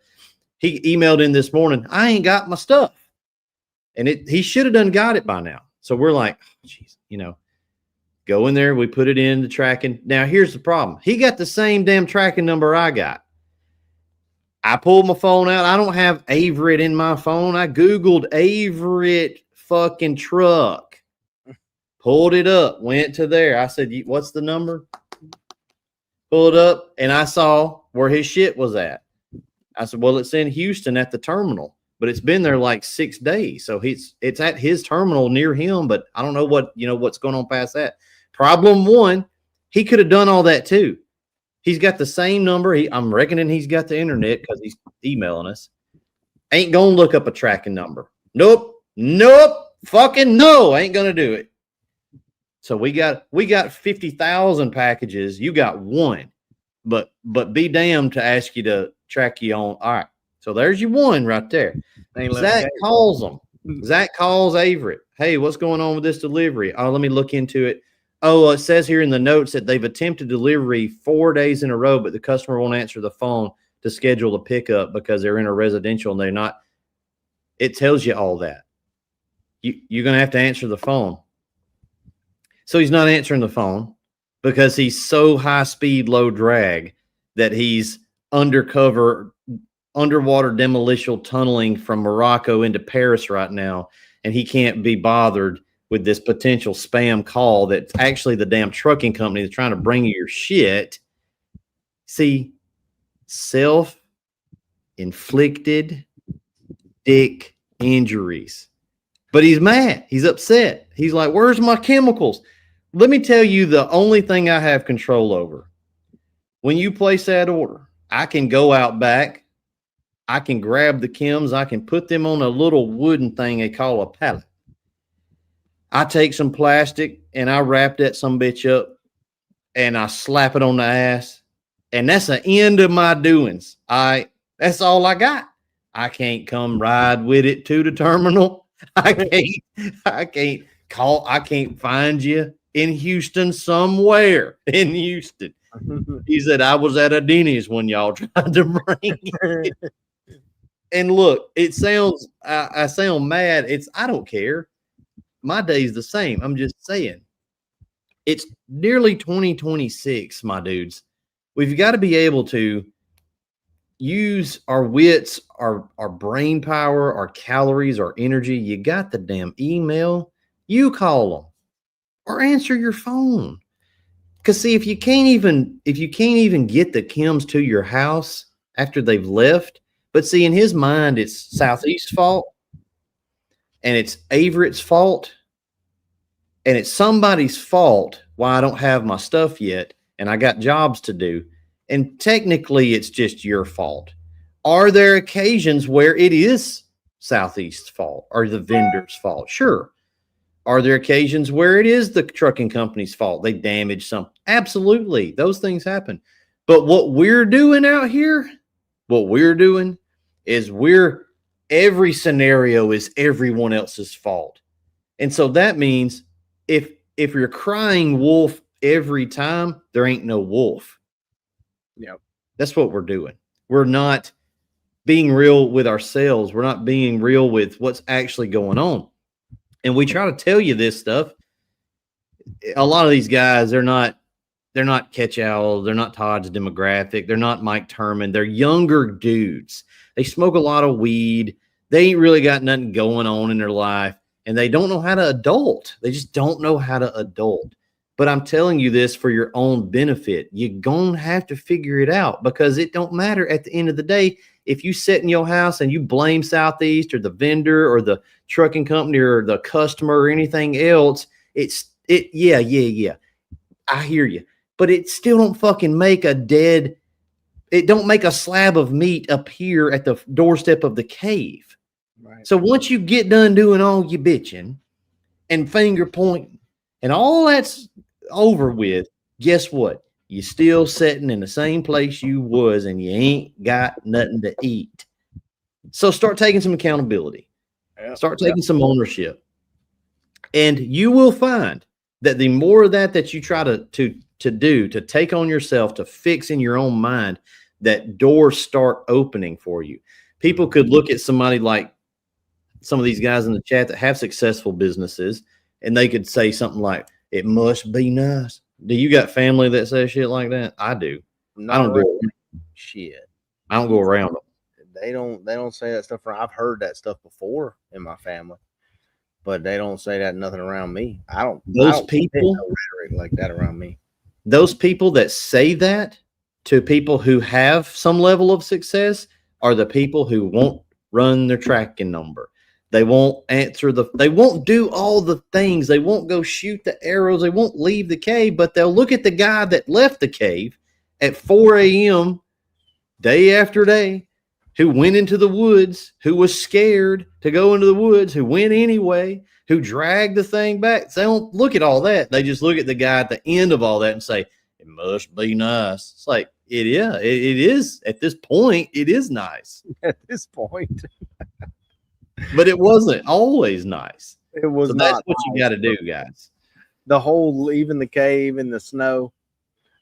he emailed in this morning, I ain't got my stuff. And he should have done got it by now. So we're like, geez, go in there. We put it in the tracking. Now, here's the problem. He got the same damn tracking number I got. I pulled my phone out. I don't have Averitt in my phone. I Googled Averitt fucking truck. Pulled it up. Went to there. I said, what's the number? Pulled up, and I saw where his shit was at. I said, well, it's in Houston at the terminal. But it's been there like 6 days. So it's at his terminal near him, but I don't know what's going on past that. Problem 1, he could have done all that too. He's got the same number. I'm reckoning he's got the internet because he's emailing us. Ain't going to look up a tracking number. Nope. Fucking no. Ain't going to do it. So we got 50,000 packages. You got 1, but be damned to ask you to track you on. All right. So there's your 1 right there. Zach calls them. Zach calls Averitt. Hey, what's going on with this delivery? Oh, let me look into it. Oh, it says here in the notes that they've attempted delivery 4 days in a row, but the customer won't answer the phone to schedule the pickup because they're in a residential and they're not. It tells you all that. You're going to have to answer the phone. So he's not answering the phone because he's so high speed, low drag that he's underwater demolition tunneling from Morocco into Paris right now, and he can't be bothered with this potential spam call that's actually the damn trucking company that's trying to bring you your shit. See, self-inflicted dick injuries. But he's mad. He's upset. He's like, where's my chemicals? Let me tell you the only thing I have control over. When you place that order, I can go out back. I can grab the chems. I can put them on a little wooden thing they call a pallet. I take some plastic and I wrap that some bitch up and I slap it on the ass. And that's the end of my doings. That's all I got. I can't come ride with it to the terminal. I can't find you in Houston somewhere in Houston. He said, I was at a Denny's when y'all tried to bring it. And look, it sounds, I sound mad. I don't care. My day's the same. I'm just saying. It's nearly 2026, my dudes. We've got to be able to use our wits, our brain power, our calories, our energy. You got the damn email. You call them or answer your phone. Because see, if you can't even get the chems to your house after they've left, but see, in his mind, it's Southeast's fault, and it's Averett's fault, and it's somebody's fault why I don't have my stuff yet, and I got jobs to do. And technically, it's just your fault. Are there occasions where it is Southeast's fault or the vendor's fault? Sure. Are there occasions where it is the trucking company's fault? They damaged something. Absolutely. Those things happen. But what we're doing out here, is every scenario is everyone else's fault. And so that means if you're crying wolf every time, there ain't no wolf. Yep. That's what we're doing. We're not being real with ourselves. We're not being real with what's actually going on. And we try to tell you this stuff. A lot of these guys, they're not Catch Owl. They're not Todd's demographic. They're not Mike Turman. They're younger dudes. They smoke a lot of weed. They ain't really got nothing going on in their life. And they don't know how to adult. They just don't know how to adult. But I'm telling you this for your own benefit. You're going to have to figure it out because it don't matter at the end of the day. If you sit in your house and you blame Southeast or the vendor or the trucking company or the customer or anything else, yeah. I hear you. But it still don't fucking make it don't make a slab of meat appear at the doorstep of the cave. Right. So once you get done doing all your bitching and finger pointing and all that's over with, guess what? You still sitting in the same place you was and you ain't got nothing to eat. So start taking some accountability. Start taking some ownership. And you will find that the more of that you try to take on yourself, to fix in your own mind, that doors start opening for you. People could look at somebody like some of these guys in the chat that have successful businesses, and they could say something like, it must be nice. Do you got family that says shit like that? I do. I don't go shit. I don't go around them. They don't say that stuff. I've heard that stuff before in my family, but they don't say that nothing around me. I don't people rhetoric like that around me. Those people that say that to people who have some level of success are the people who won't run their tracking number. They won't they won't do all the things. They won't go shoot the arrows. They won't leave the cave, but they'll look at the guy that left the cave at 4 a.m. day after day, who went into the woods, who was scared to go into the woods, who went anyway, who dragged the thing back. They don't look at all that. They just look at the guy at the end of all that and say, it must be nice. It's like, it is. At this point, it is nice. At this point. But it wasn't always nice. It was not. That's what you got to do, guys. The whole leaving the cave in the snow,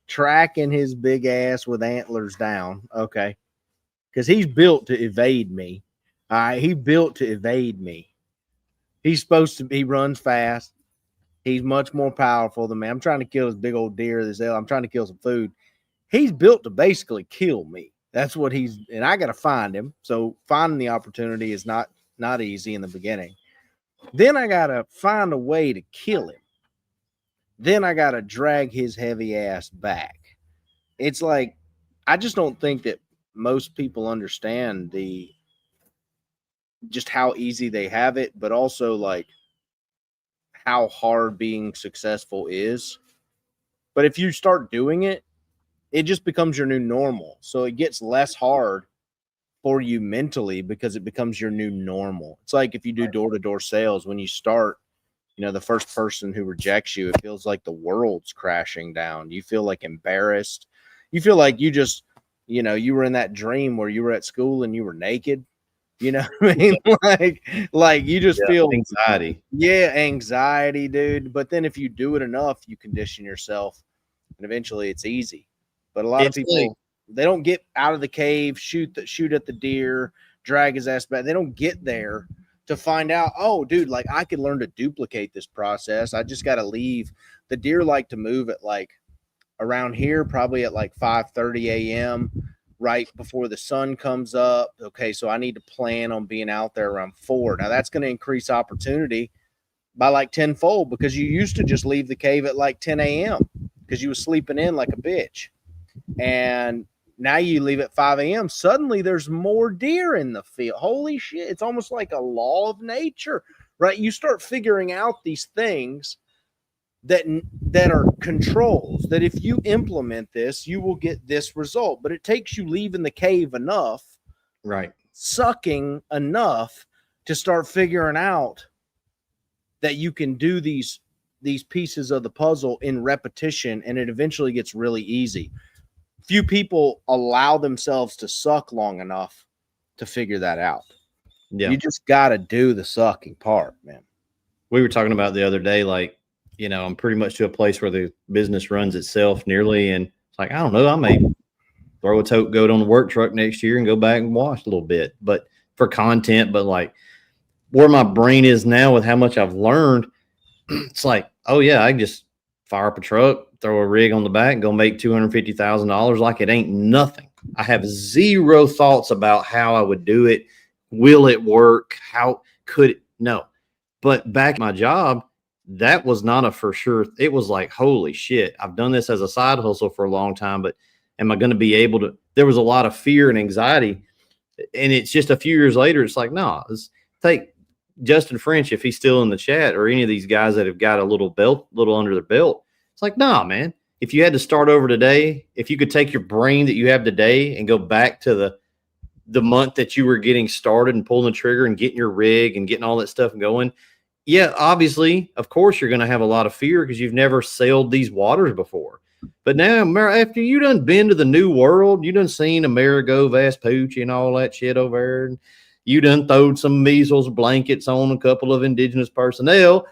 tracking his big ass with antlers down. Okay. Because he's built to evade me. All right. He built to evade me. He runs fast. He's much more powerful than me. I'm trying to kill this big old deer. I'm trying to kill some food. He's built to basically kill me. That's what and I got to find him. So finding the opportunity is not easy in the beginning, Then I got to find a way to kill him. Then I got to drag his heavy ass back. It's like, I just don't think that most people understand just how easy they have it, but also like how hard being successful is. But if you start doing it, it just becomes your new normal. So it gets less hard for you mentally because it becomes your new normal. It's like if you do door-to-door sales, when you start, the first person who rejects you, it feels like the world's crashing down. You feel like embarrassed. You feel like you just, you were in that dream where you were at school and you were naked. You know what I mean? like you just feel anxiety. Yeah, anxiety, dude. But then if you do it enough, you condition yourself, and eventually it's easy. But a lot of people, they don't get out of the cave, shoot at the deer, drag his ass back. They don't get there to find out, oh, dude, like I could learn to duplicate this process. I just got to leave. The deer like to move at like around here, probably at like 5:30 a.m. right before the sun comes up. Okay, so I need to plan on being out there around 4. Now that's going to increase opportunity by like tenfold because you used to just leave the cave at like 10 a.m. because you was sleeping in like a bitch. And now you leave at 5 a.m. Suddenly there's more deer in the field. Holy shit. It's almost like a law of nature, right? You start figuring out these things that are controls, that if you implement this, you will get this result. But it takes you leaving the cave enough, right? Sucking enough to start figuring out that you can do these pieces of the puzzle in repetition, and it eventually gets really easy. Few people allow themselves to suck long enough to figure that out. Yeah. You just got to do the sucking part, man. We were talking about the other day, like, I'm pretty much to a place where the business runs itself nearly. And it's like, I don't know, I may throw a tote goat on the work truck next year and go back and wash a little bit, but for content. But like where my brain is now with how much I've learned, it's like, oh yeah, I can just fire up a truck, throw a rig on the back and go make $250,000 like it ain't nothing. I have zero thoughts about how I would do it. Will it work? How could it? No. But back at my job, that was not a for sure. It was like, holy shit, I've done this as a side hustle for a long time, but am I going to be able to? There was a lot of fear and anxiety. And it's just a few years later, it's like, no, take Justin French, if he's still in the chat, or any of these guys that have got a little under their belt. It's like, nah, man, if you had to start over today, if you could take your brain that you have today and go back to the month that you were getting started and pulling the trigger and getting your rig and getting all that stuff going. Yeah, obviously, of course, you're going to have a lot of fear because you've never sailed these waters before. But now, after you done been to the new world, you done seen Amerigo Vespucci and all that shit over there, and you done throwed some measles blankets on a couple of indigenous personnel.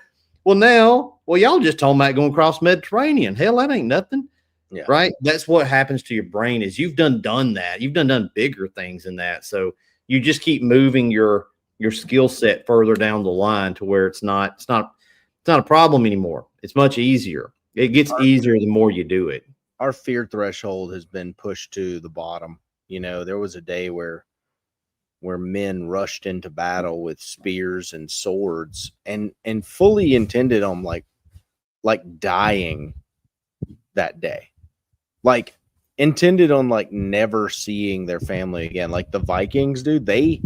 Well, y'all just talking about going across Mediterranean. Hell, that ain't nothing. Yeah. Right? That's what happens to your brain is you've done that. You've done bigger things than that. So you just keep moving your skill set further down the line to where it's not a problem anymore. It's much easier. It gets easier the more you do it. Our fear threshold has been pushed to the bottom. There was a day where men rushed into battle with spears and swords and fully intended on like dying that day, like intended on like never seeing their family again. Like the Vikings, dude, they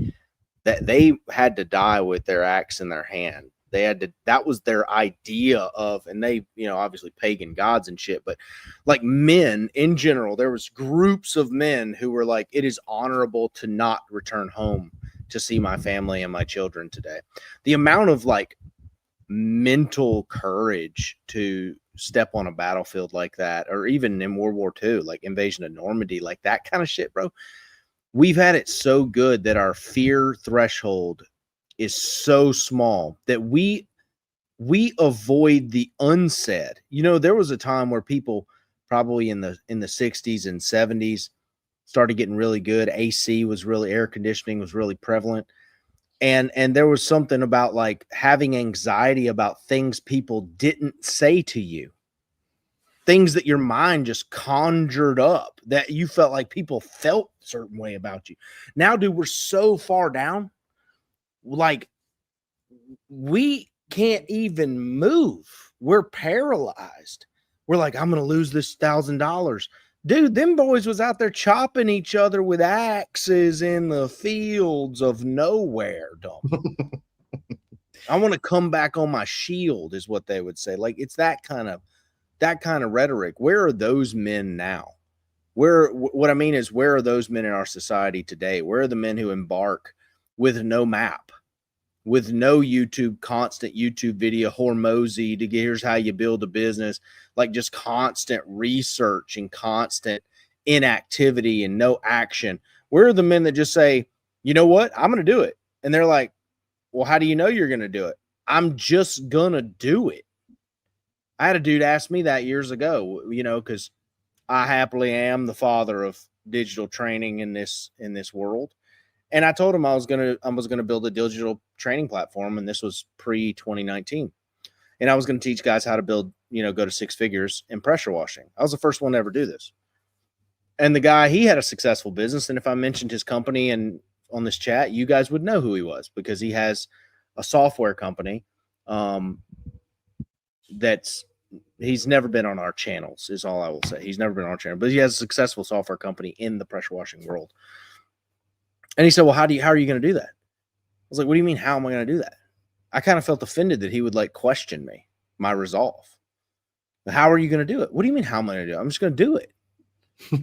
had to die with their axe in their hand. That was their idea of, and they, obviously pagan gods and shit, but like men in general, there was groups of men who were like, it is honorable to not return home to see my family and my children today. The amount of like mental courage to step on a battlefield like that, or even in World War II, like invasion of Normandy, like that kind of shit, bro. We've had it so good that our fear threshold is so small that we avoid the unsaid. There was a time where people probably in the 60s and 70s started getting really good. Air conditioning was really prevalent. And there was something about like having anxiety about things people didn't say to you. Things that your mind just conjured up that you felt like people felt a certain way about you. Now, dude, we're so far down. Like we can't even move. We're paralyzed. We're like, I'm going to lose this $1,000. Dude, them boys was out there chopping each other with axes in the fields of nowhere, dog. I want to come back on my shield is what they would say. Like, it's that kind of rhetoric. Where are those men now? What I mean is, where are those men in our society today? Where are the men who embark with no map, with no constant YouTube video, Hormozy to get, here's how you build a business, like just constant research and constant inactivity and no action? Where are the men that just say, you know what, I'm going to do it? And they're like, well, how do you know you're going to do it? I'm just going to do it. I had a dude ask me that years ago, because I happily am the father of digital training in this world. And I told him I was gonna build a digital training platform, and this was pre-2019. And I was gonna teach guys how to build, go to six figures in pressure washing. I was the first one to ever do this. And the guy, he had a successful business. And if I mentioned his company and on this chat, you guys would know who he was, because he has a software company he's never been on our channels, is all I will say. He's never been on our channel, but he has a successful software company in the pressure washing world. And he said, well, how are you going to do that? I was like, what do you mean, how am I going to do that? I kind of felt offended that he would like question me, my resolve. How are you going to do it? What do you mean, how am I going to do it? I'm just going to do it.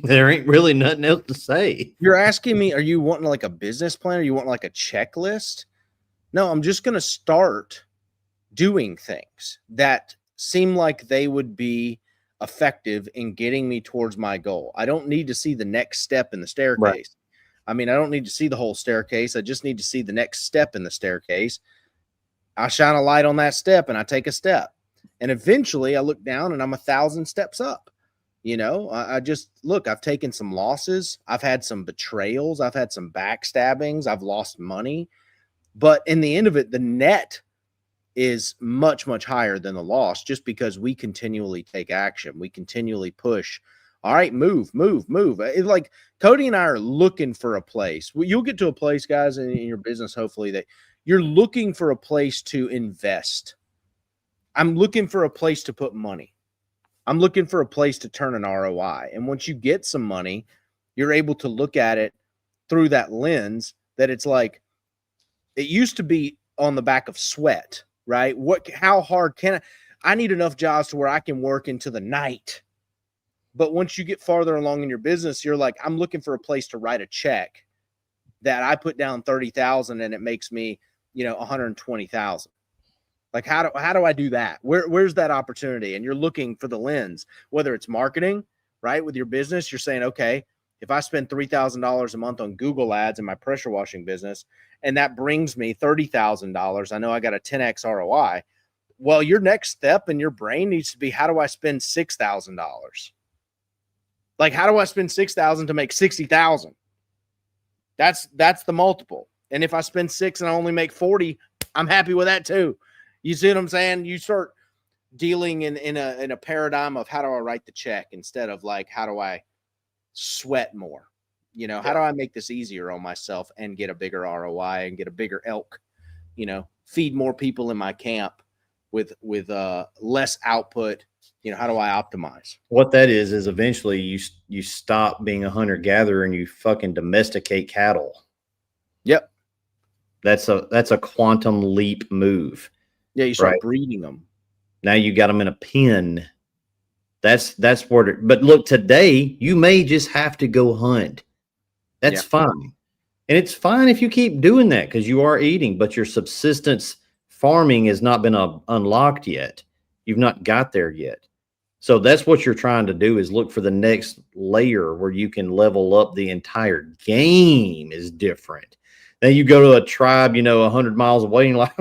There ain't really nothing else to say. You're asking me, are you wanting like a business plan? Or you want like a checklist? No, I'm just going to start doing things that seem like they would be effective in getting me towards my goal. I don't need to see the next step in the staircase. Right. I mean, I don't need to see the whole staircase. I just need to see the next step in the staircase. I shine a light on that step and I take a step. And eventually I look down and I'm 1,000 steps up. I just look, I've taken some losses. I've had some betrayals. I've had some backstabbings. I've lost money. But in the end of it, the net is much, much higher than the loss, just because we continually take action. We continually push. All right, move. It's like Cody and I are looking for a place. You'll get to a place, guys, in your business, hopefully, that you're looking for a place to invest. I'm looking for a place to put money. I'm looking for a place to turn an ROI. And once you get some money, you're able to look at it through that lens that it's like, it used to be on the back of sweat, right? How hard can I need enough jobs to where I can work into the night. But once you get farther along in your business, you're like, I'm looking for a place to write a check that I put down 30,000 and it makes me, 120,000. Like, how do I do that? Where's that opportunity? And you're looking for the lens, whether it's marketing, right? With your business, you're saying, okay, if I spend $3,000 a month on Google ads in my pressure washing business, and that brings me $30,000, I know I got a 10x ROI. Well, your next step in your brain needs to be, how do I spend $6,000? Like, how do I spend $6,000 to make $60,000? That's the multiple. And if I spend 6 and I only make 40, I'm happy with that too. You see what I'm saying? You start dealing in a paradigm of, how do I write the check, instead of like, how do I sweat more? How do I make this easier on myself and get a bigger ROI and get a bigger elk, feed more people in my camp with less output? How do I optimize? What that is eventually you stop being a hunter gatherer and you fucking domesticate cattle. Yep. That's a quantum leap move. Yeah. You start breeding them. Now you got them in a pen. That's where but look, today you may just have to go hunt. That's fine. And it's fine if you keep doing that, because you are eating, but your subsistence farming has not been unlocked yet. You've not got there yet. So that's what you're trying to do, is look for the next layer where you can level up. The entire game is different. Then you go to a tribe, 100 miles away, and like,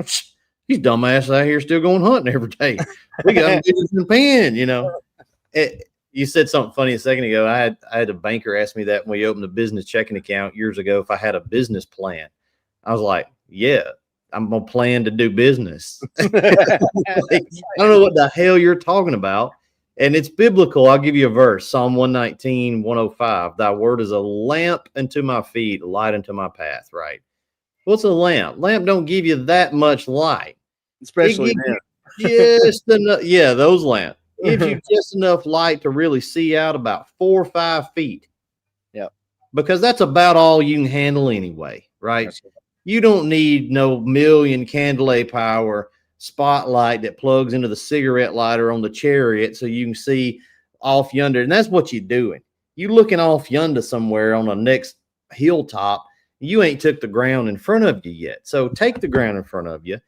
these dumbasses out here still going hunting every day. We got them in the pen, You said something funny a second ago. I had a banker ask me that when we opened a business checking account years ago, if I had a business plan. I was like, yeah, I'm going to plan to do business. Like, I don't know what the hell you're talking about. And it's biblical. I'll give you a verse. Psalm 119, 105. Thy word is a lamp unto my feet, a light unto my path, right? What's a lamp? Lamp don't give you that much light. Especially It then. gives you just enough. Yeah, those lamps gives you just enough light to really see out about 4 or 5 feet. Yep. Because that's about all you can handle anyway, right? That's right. You don't need no million candela power spotlight that plugs into the cigarette lighter on the Chariot so you can see off yonder. And that's what you're doing. You looking off yonder somewhere on the next hilltop. You ain't took the ground in front of you yet. So take the ground in front of you.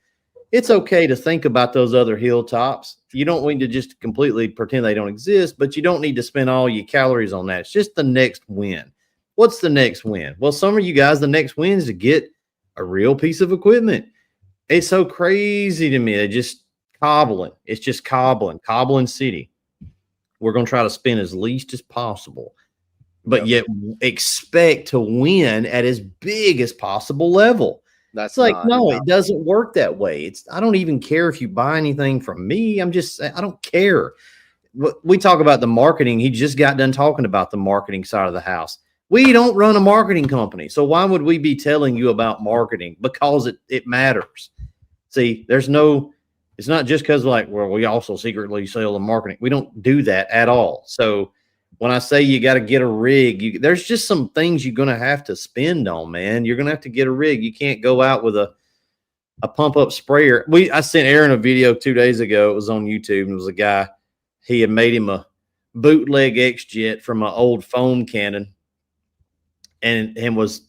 It's okay to think about those other hilltops. You don't need to just completely pretend they don't exist, but you don't need to spend all your calories on that. It's just the next win. What's the next win? Well, some of you guys, the next win is to get a real piece of equipment. It's so crazy to me. They just cobbling. It's just cobbling city. We're going to try to spend as least as possible, but yet expect to win at as big as possible level. That's like, no, it doesn't work that way. I don't even care if you buy anything from me. I don't care. We talk about the marketing. He just got done talking about the marketing side of the house. We don't run a marketing company. So why would we be telling you about marketing? Because it matters. See, it's not just because we also secretly sell the marketing. We don't do that at all. So when I say you got to get a rig, there's just some things you're going to have to spend on, man. You're going to have to get a rig. You can't go out with a pump up sprayer. I sent Aaron a video 2 days ago. It was on YouTube, and it was a guy. He had made him a bootleg X-Jet from an old foam cannon and was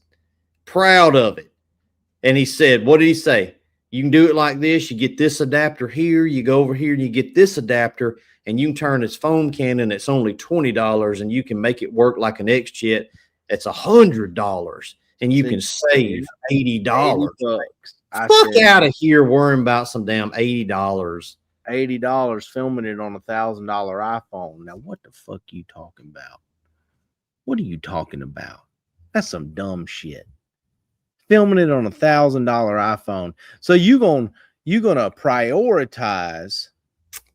proud of it. And he said, what did he say? You can do it like this. You get this adapter here. You go over here and you get this adapter, and you can turn this foam cannon. It's only $20, and you can make it work like an X-Jet. It's $100, and you can save $80. Fuck out of here worrying about some damn $80. $80 filming it on $1,000 iPhone. Now, what the fuck you talking about? What are you talking about? That's some dumb shit. Filming it on $1,000 iPhone. So you're gonna prioritize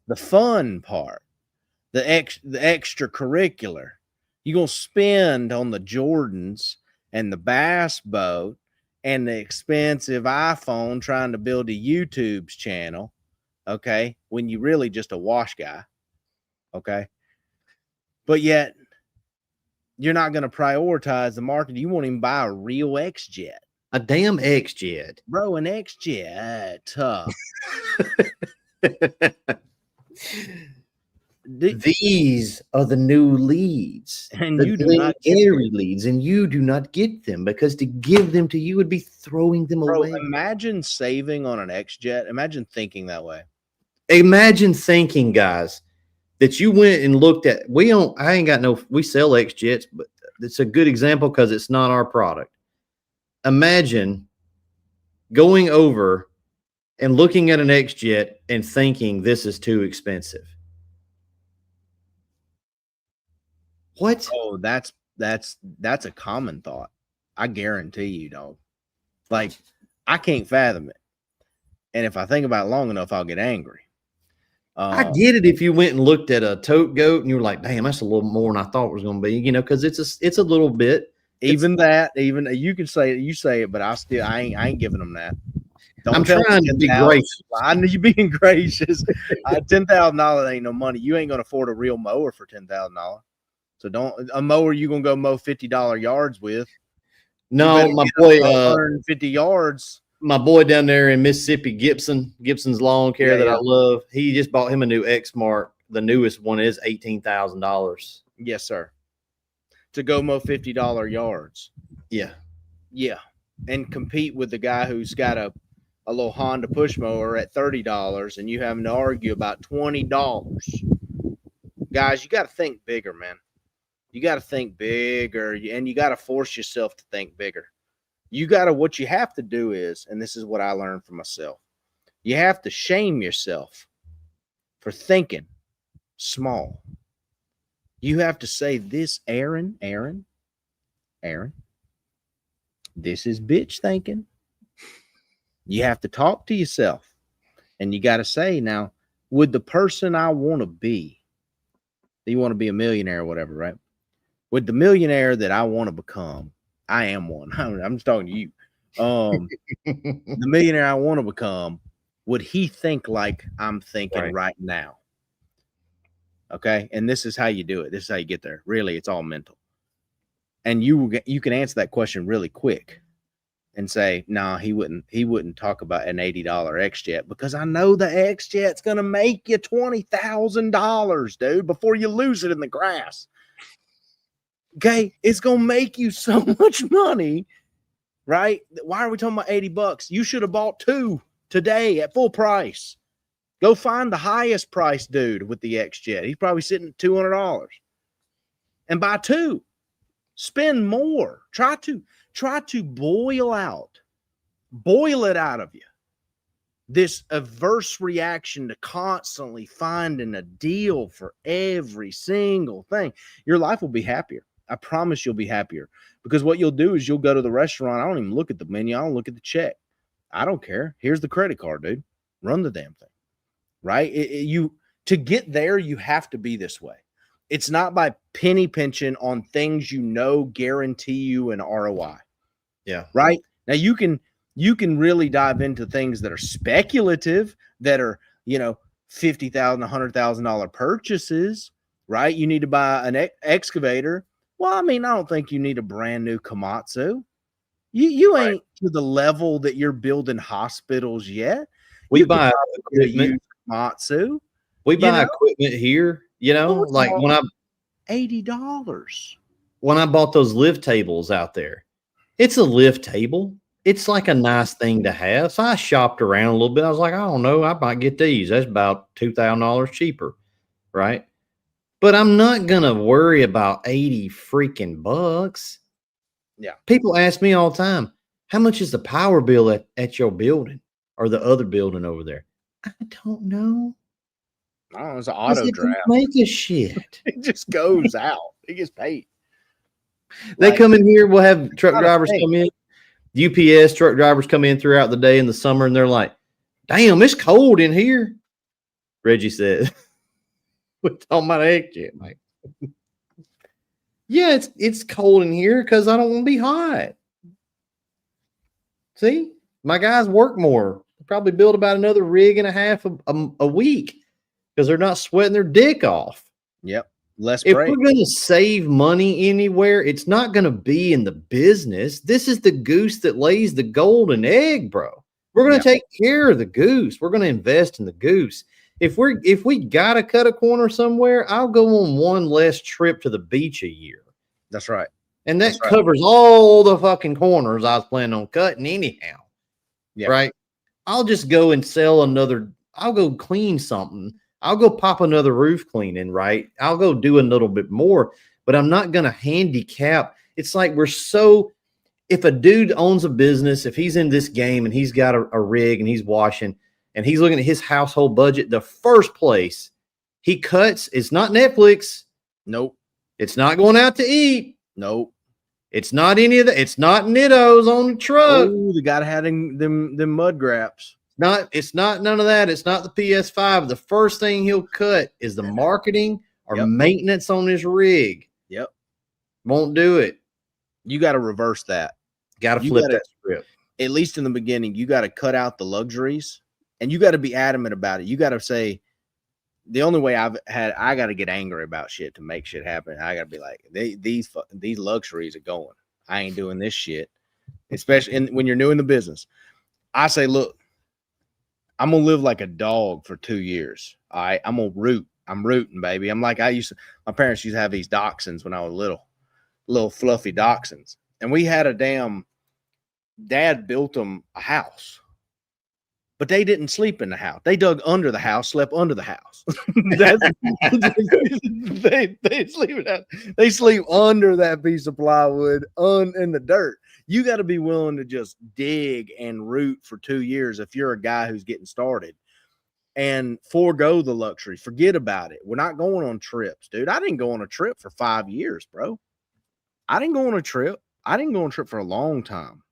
the fun part, the extracurricular. You're gonna spend on the Jordans and the bass boat and the expensive iPhone trying to build a YouTube channel, okay? When you really just a wash guy, okay? But yet you're not gonna prioritize the market. You won't even buy a real X-Jet. A damn X-Jet. Bro, an X-Jet. Tough. These are the new leads. And the you do not get Gary leads, and you do not get them because to give them to you would be throwing them away. Imagine saving on an X-Jet. Imagine thinking that way. Imagine thinking, guys, that you went and looked at. We sell X-Jets, but it's a good example because it's not our product. Imagine going over and looking at an X-Jet and thinking this is too expensive. What? Oh, that's a common thought. I guarantee you, dog. Like, I can't fathom it. And if I think about it long enough, I'll get angry. I get it if you went and looked at a tote goat and you were like, damn, that's a little more than I thought it was going to be, because it's a little bit. Even you can say it, but I ain't giving them that. I'm trying to be gracious. I know you being gracious. $10,000 ain't no money. You ain't gonna afford a real mower for $10,000. So a mower you gonna go mow $50 yards with. No, my boy, 150 yards. My boy down there in Mississippi, Gibson's Lawn Care that I love. He just bought him a new X-Mark. The newest one is $18,000. Yes, sir. To go mow $50 yards. Yeah. And compete with the guy who's got a little Honda push mower at $30 and you having to argue about $20. Guys, you got to think bigger, man. You got to think bigger, and you got to force yourself to think bigger. What you have to do is, and this is what I learned from myself, you have to shame yourself for thinking small. You have to say this, Aaron, this is bitch thinking. You have to talk to yourself, and you got to say, now, would the person I want to be, you want to be a millionaire or whatever, right? Would the millionaire that I want to become, I am one. I'm just talking to you. The millionaire I want to become, would he think like I'm thinking right now? Okay. And this is how you do it. This is how you get there. Really, it's all mental. And you can answer that question really quick and say, nah, he wouldn't talk about an $80 X-Jet, because I know the X-Jet's going to make you $20,000, dude, before you lose it in the grass. Okay. It's going to make you so much money, right? Why are we talking about $80? You should have bought 2 today at full price. Go find the highest price dude with the X-Jet. He's probably sitting at $200 and buy 2. Spend more. Try to boil it out of you, this averse reaction to constantly finding a deal for every single thing. Your life will be happier. I promise you'll be happier, because what you'll do is you'll go to the restaurant. I don't even look at the menu. I don't look at the check. I don't care. Here's the credit card, dude. Run the damn thing. Right? To get there, you have to be this way. It's not by penny pinching on things guarantee you an ROI. Yeah. Right? Now you can really dive into things that are speculative, that are, $50,000, $100,000 purchases, right? You need to buy an excavator. Well, I mean, I don't think you need a brand new Komatsu. You ain't to the level that you're building hospitals yet. We buy equipment. Komatsu. We buy equipment here, like when $80. When I bought those lift tables out there, it's a lift table. It's like a nice thing to have. So I shopped around a little bit. I was like, I don't know, I might get these. That's about $2,000 cheaper, right? But I'm not gonna worry about 80 freaking bucks. Yeah. People ask me all the time, how much is the power bill at your building or the other building over there? I don't know. Oh, it's an auto draft. Make a shit. It just goes out. It gets paid. They come in here. We'll have truck drivers come in. UPS truck drivers come in throughout the day in the summer, and they're like, damn, it's cold in here. Reggie said, we're talking about X-Jet, mate. Yeah, it's cold in here because I don't want to be hot. See, my guys work more. They probably build about another rig and a half a week because they're not sweating their dick off. Yep. Less if break. We're going to save money anywhere, it's not going to be in the business. This is the goose that lays the golden egg, bro. We're going to take care of the goose. We're going to invest in the goose. If we got to cut a corner somewhere, I'll go on one less trip to the beach a year. That's right. And that covers all the fucking corners I was planning on cutting anyhow. Yeah. Right. I'll just go and I'll go clean something. I'll go pop another roof cleaning, right? I'll go do a little bit more, but I'm not going to handicap. It's like if a dude owns a business, if he's in this game and he's got a rig and he's washing and he's looking at his household budget, the first place he cuts is not Netflix. Nope. It's not going out to eat. Nope. It's not any of that. It's not Nittos on the truck. Oh, the guy had them mud graps. It's not none of that. It's not the PS5. The first thing he'll cut is the marketing or maintenance on his rig. Yep. Won't do it. You got to reverse that. Got to flip that script. At least in the beginning, you got to cut out the luxuries and you got to be adamant about it. You got to say, the only way I got to get angry about shit to make shit happen. I got to be like, these luxuries are going. I ain't doing this shit. Especially when you're new in the business. I say, look, I'm going to live like a dog for 2 years. All right. I'm going to root. I'm rooting, baby. I'm like, my parents used to have these dachshunds when I was little fluffy dachshunds. And we had dad built them a house, but they didn't sleep in the house. They dug under the house, slept under the house. They sleep under that piece of plywood in the dirt. You got to be willing to just dig and root for 2 years if you're a guy who's getting started, and forego the luxury. Forget about it. We're not going on trips, dude. I didn't go on a trip for 5 years, bro. I didn't go on a trip for a long time.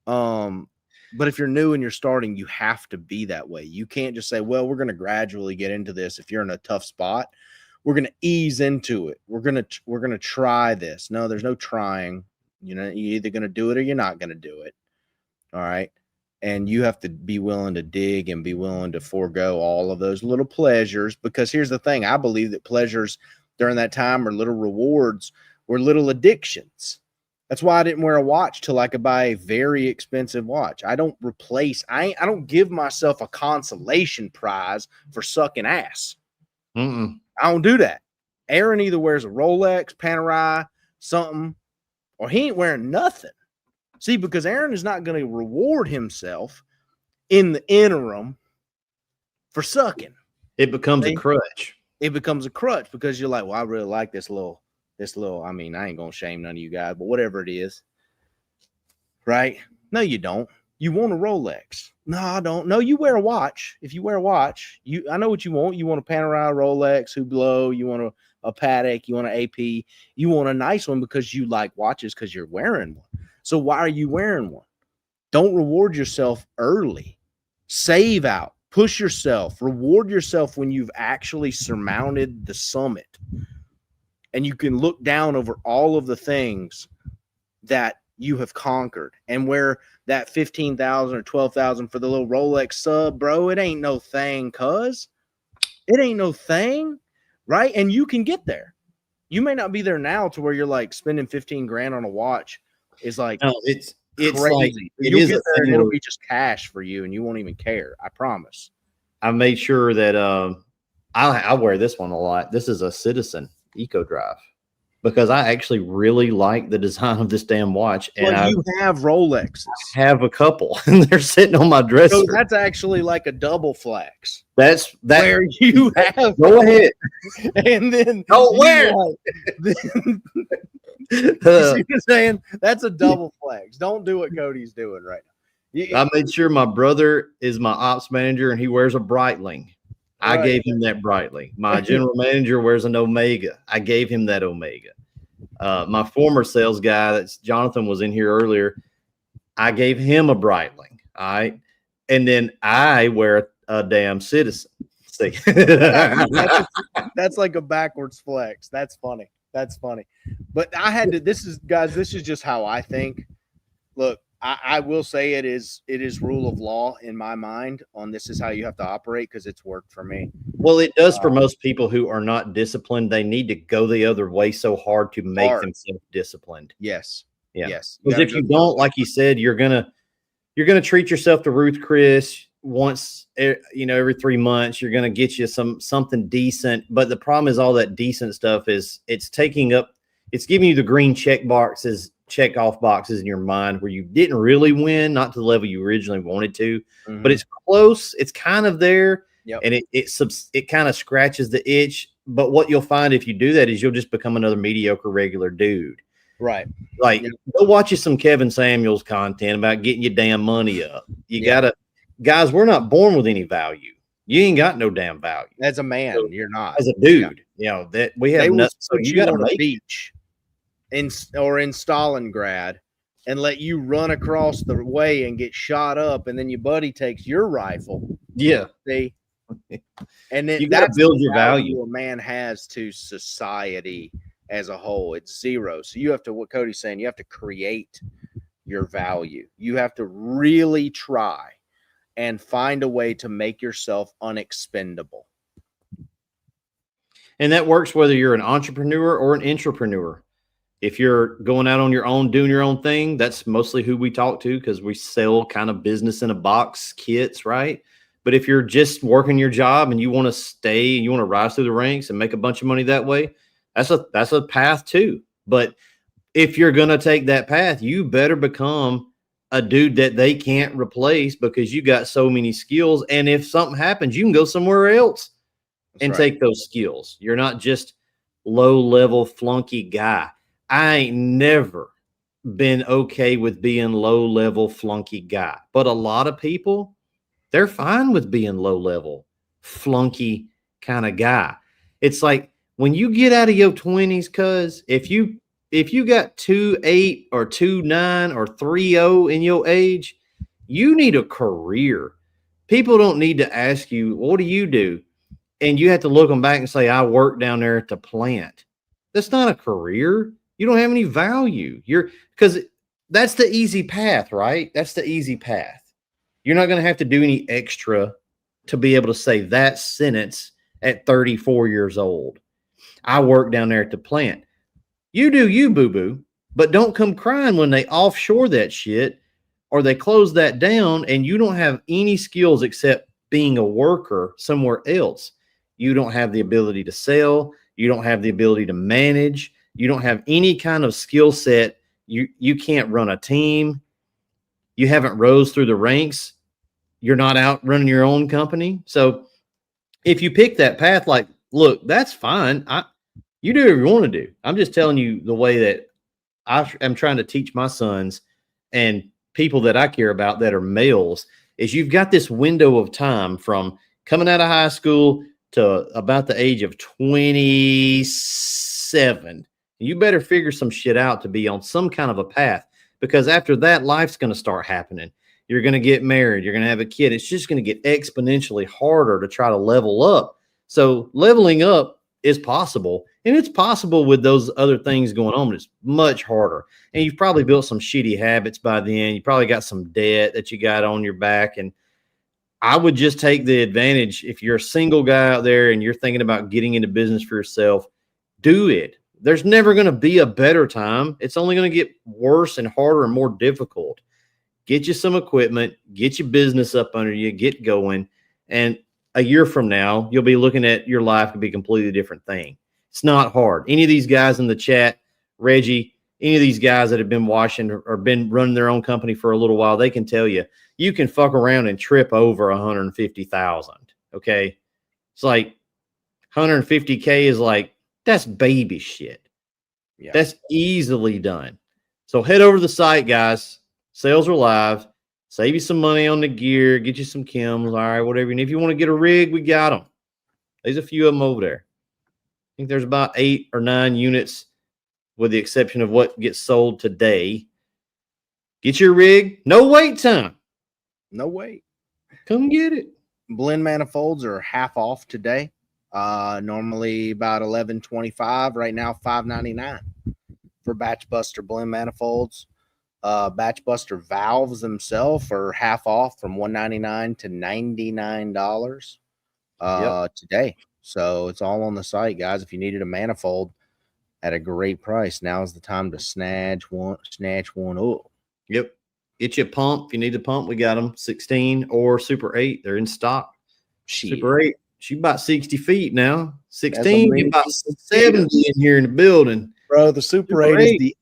But if you're new and you're starting, you have to be that way. You can't just say, well, we're going to gradually get into this. If you're in a tough spot, we're going to ease into it. We're going to try this. No, there's no trying. You're either going to do it or you're not going to do it. All right. And you have to be willing to dig and be willing to forego all of those little pleasures. Because here's the thing, I believe that pleasures during that time or little rewards were little addictions. That's why I didn't wear a watch till I could buy a very expensive watch. I don't give myself a consolation prize for sucking ass. Mm-mm. I don't do that. Aaron either wears a Rolex, Panerai, something, or he ain't wearing nothing. See, because Aaron is not going to reward himself in the interim for sucking. It becomes a crutch. It becomes a crutch because you're like, well, I really like this little, I mean, I ain't going to shame none of you guys, but whatever it is. Right? No, you don't. You want a Rolex. No, I don't. No, you wear a watch. If you wear a watch, I know what you want. You want a Panerai, Rolex, Hublot. You want a Patek. You want an AP. You want a nice one because you like watches because you're wearing one. So why are you wearing one? Don't reward yourself early. Save out. Push yourself. Reward yourself when you've actually surmounted the summit. And you can look down over all of the things that you have conquered. And where that 15,000 or 12,000 for the little Rolex sub, bro, it ain't no thing, cuz. It ain't no thing, right? And you can get there. You may not be there now to where you're like spending 15 grand on a watch is like, no, it's crazy. like You'll get there and it'll be just cash for you and you won't even care. I promise. I made sure that I wear this one a lot. This is a Citizen Eco Drive because I actually really like the design of this damn watch. And you have Rolexes. I have a couple and they're sitting on my dresser. So that's actually like a double flex. That's where you have. Go ahead. And then don't wear. You see what I'm saying? That's a double flex. Don't do what Cody's doing right now. I made sure my brother is my ops manager and he wears a Breitling. I gave him that Breitling. My general manager wears an Omega. I gave him that Omega. My former sales guy, that's Jonathan, was in here earlier. I gave him a Breitling. All right. And then I wear a damn Citizen. See, that's like a backwards flex. That's funny. That's funny. But I had to, this is just how I think. Look, I will say it is rule of law in my mind on this is how you have to operate because it's worked for me. Well, it does for most people who are not disciplined. They need to go the other way so hard to make themselves disciplined. Yes. Yeah. Yes. Because if you don't, like you said, you're gonna treat yourself to Ruth Chris once, every 3 months. You're gonna get you something decent. But the problem is all that decent stuff is it's giving you the green check off boxes in your mind where you didn't really win, not to the level you originally wanted to, but it's close. It's kind of there. Yep. And it kind of scratches the itch. But what you'll find if you do that is you'll just become another mediocre regular dude. Right. Like go watch you some Kevin Samuels content about getting your damn money up. You gotta, guys, we're not born with any value. You ain't got no damn value. As a man, so, you're not. As a dude, that we have nothing. So you got to make beach in Stalingrad and let you run across the way and get shot up, and then your buddy takes your rifle. Yeah. See? And then you got to build your value. A man has to society as a whole. It's zero. So you have to, what Cody's saying, you have to create your value. You have to really try and find a way to make yourself unexpendable. And that works whether you're an entrepreneur or an intrapreneur. If you're going out on your own, doing your own thing, that's mostly who we talk to because we sell kind of business in a box kits, right? But if you're just working your job and you want to rise through the ranks and make a bunch of money that way, that's a path too. But if you're going to take that path, you better become a dude that they can't replace because you got so many skills. And if something happens, you can go somewhere else and take those skills. You're not just low-level flunky guy. I ain't never been okay with being low-level flunky guy. But a lot of people, they're fine with being low-level flunky kind of guy. It's like when you get out of your 20s, cuz if you got 2.8 or 2.9 or 3.0 in your age, you need a career. People don't need to ask you, what do you do? And you have to look them back and say, I work down there at the plant. That's not a career. You don't have any value. Because that's the easy path, right? That's the easy path. You're not going to have to do any extra to be able to say that sentence at 34 years old. I work down there at the plant. You do you, boo-boo, but don't come crying when they offshore that shit or they close that down and you don't have any skills except being a worker somewhere else. You don't have the ability to sell. You don't have the ability to manage. You don't have any kind of skill set. You can't run a team. You haven't rose through the ranks. You're not out running your own company. So if you pick that path, like, look, that's fine. You do whatever you want to do. I'm just telling you the way that I am trying to teach my sons and people that I care about that are males is you've got this window of time from coming out of high school to about the age of 27. You better figure some shit out to be on some kind of a path, because after that, life's going to start happening. You're going to get married. You're going to have a kid. It's just going to get exponentially harder to try to level up. So leveling up is possible. And it's possible with those other things going on, but it's much harder. And you've probably built some shitty habits by then. You probably got some debt that you got on your back. And I would just take the advantage. If you're a single guy out there and you're thinking about getting into business for yourself, do it. There's never going to be a better time. It's only going to get worse and harder and more difficult. Get you some equipment, get your business up under you, get going. And a year from now, you'll be looking at your life to be a completely different thing. It's not hard. Any of these guys in the chat, Reggie, any of these guys that have been watching or been running their own company for a little while, they can tell you, you can fuck around and trip over 150,000. Okay. It's like 150K is like, that's baby shit. Yeah. That's easily done. So head over to the site, guys. Sales are live. Save you some money on the gear. Get you some chems. All right, whatever. And if you want to get a rig, we got them. There's a few of them over there. I think there's about 8 or 9 units, with the exception of what gets sold today. Get your rig. No wait time. No wait. Come get it. Blend manifolds are half off today. Normally about $11.25. Right now, $5.99 for Batch Buster blend manifolds. Batch Buster valves themselves are half off from $199 to $99 today. So it's all on the site, guys. If you needed a manifold at a great price, now is the time to snatch one up. Yep. Get you a pump. If you need a pump, we got them. 16 or Super 8. They're in stock. Shit. Super 8. She's about 60 feet now. 16, about 70 feet. in here in the building. Bro, the Super 8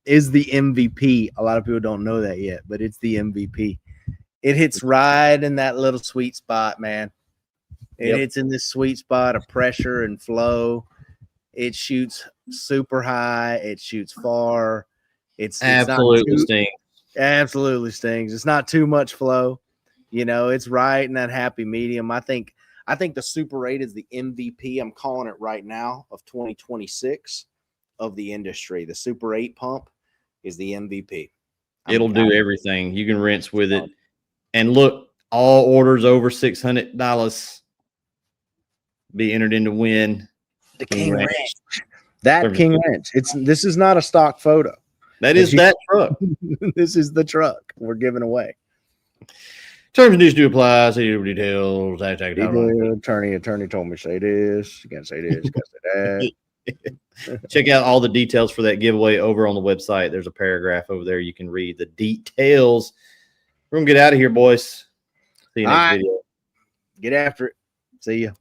is the MVP. A lot of people don't know that yet, but it's the MVP. It hits right in that little sweet spot, man. It hits in this sweet spot of pressure and flow. It shoots super high. It shoots far. It's absolutely stings. Absolutely stings. It's not too much flow. You know, it's right in that happy medium. I think the Super 8 is the MVP. I'm calling it right now of 2026 of the industry. The Super 8 pump is the MVP. It'll do everything. You can rinse with it. And look, all orders over $600 be entered in to win the King Ranch. That King Ranch. This is not a stock photo. That is that truck. This is the truck we're giving away. Terms and conditions do apply. See your details. Attorney told me to say this. You can't say this. You can't say that. Check out all the details for that giveaway over on the website. There's a paragraph over there. You can read the details. We're going to get out of here, boys. See you next video. Get after it. See ya.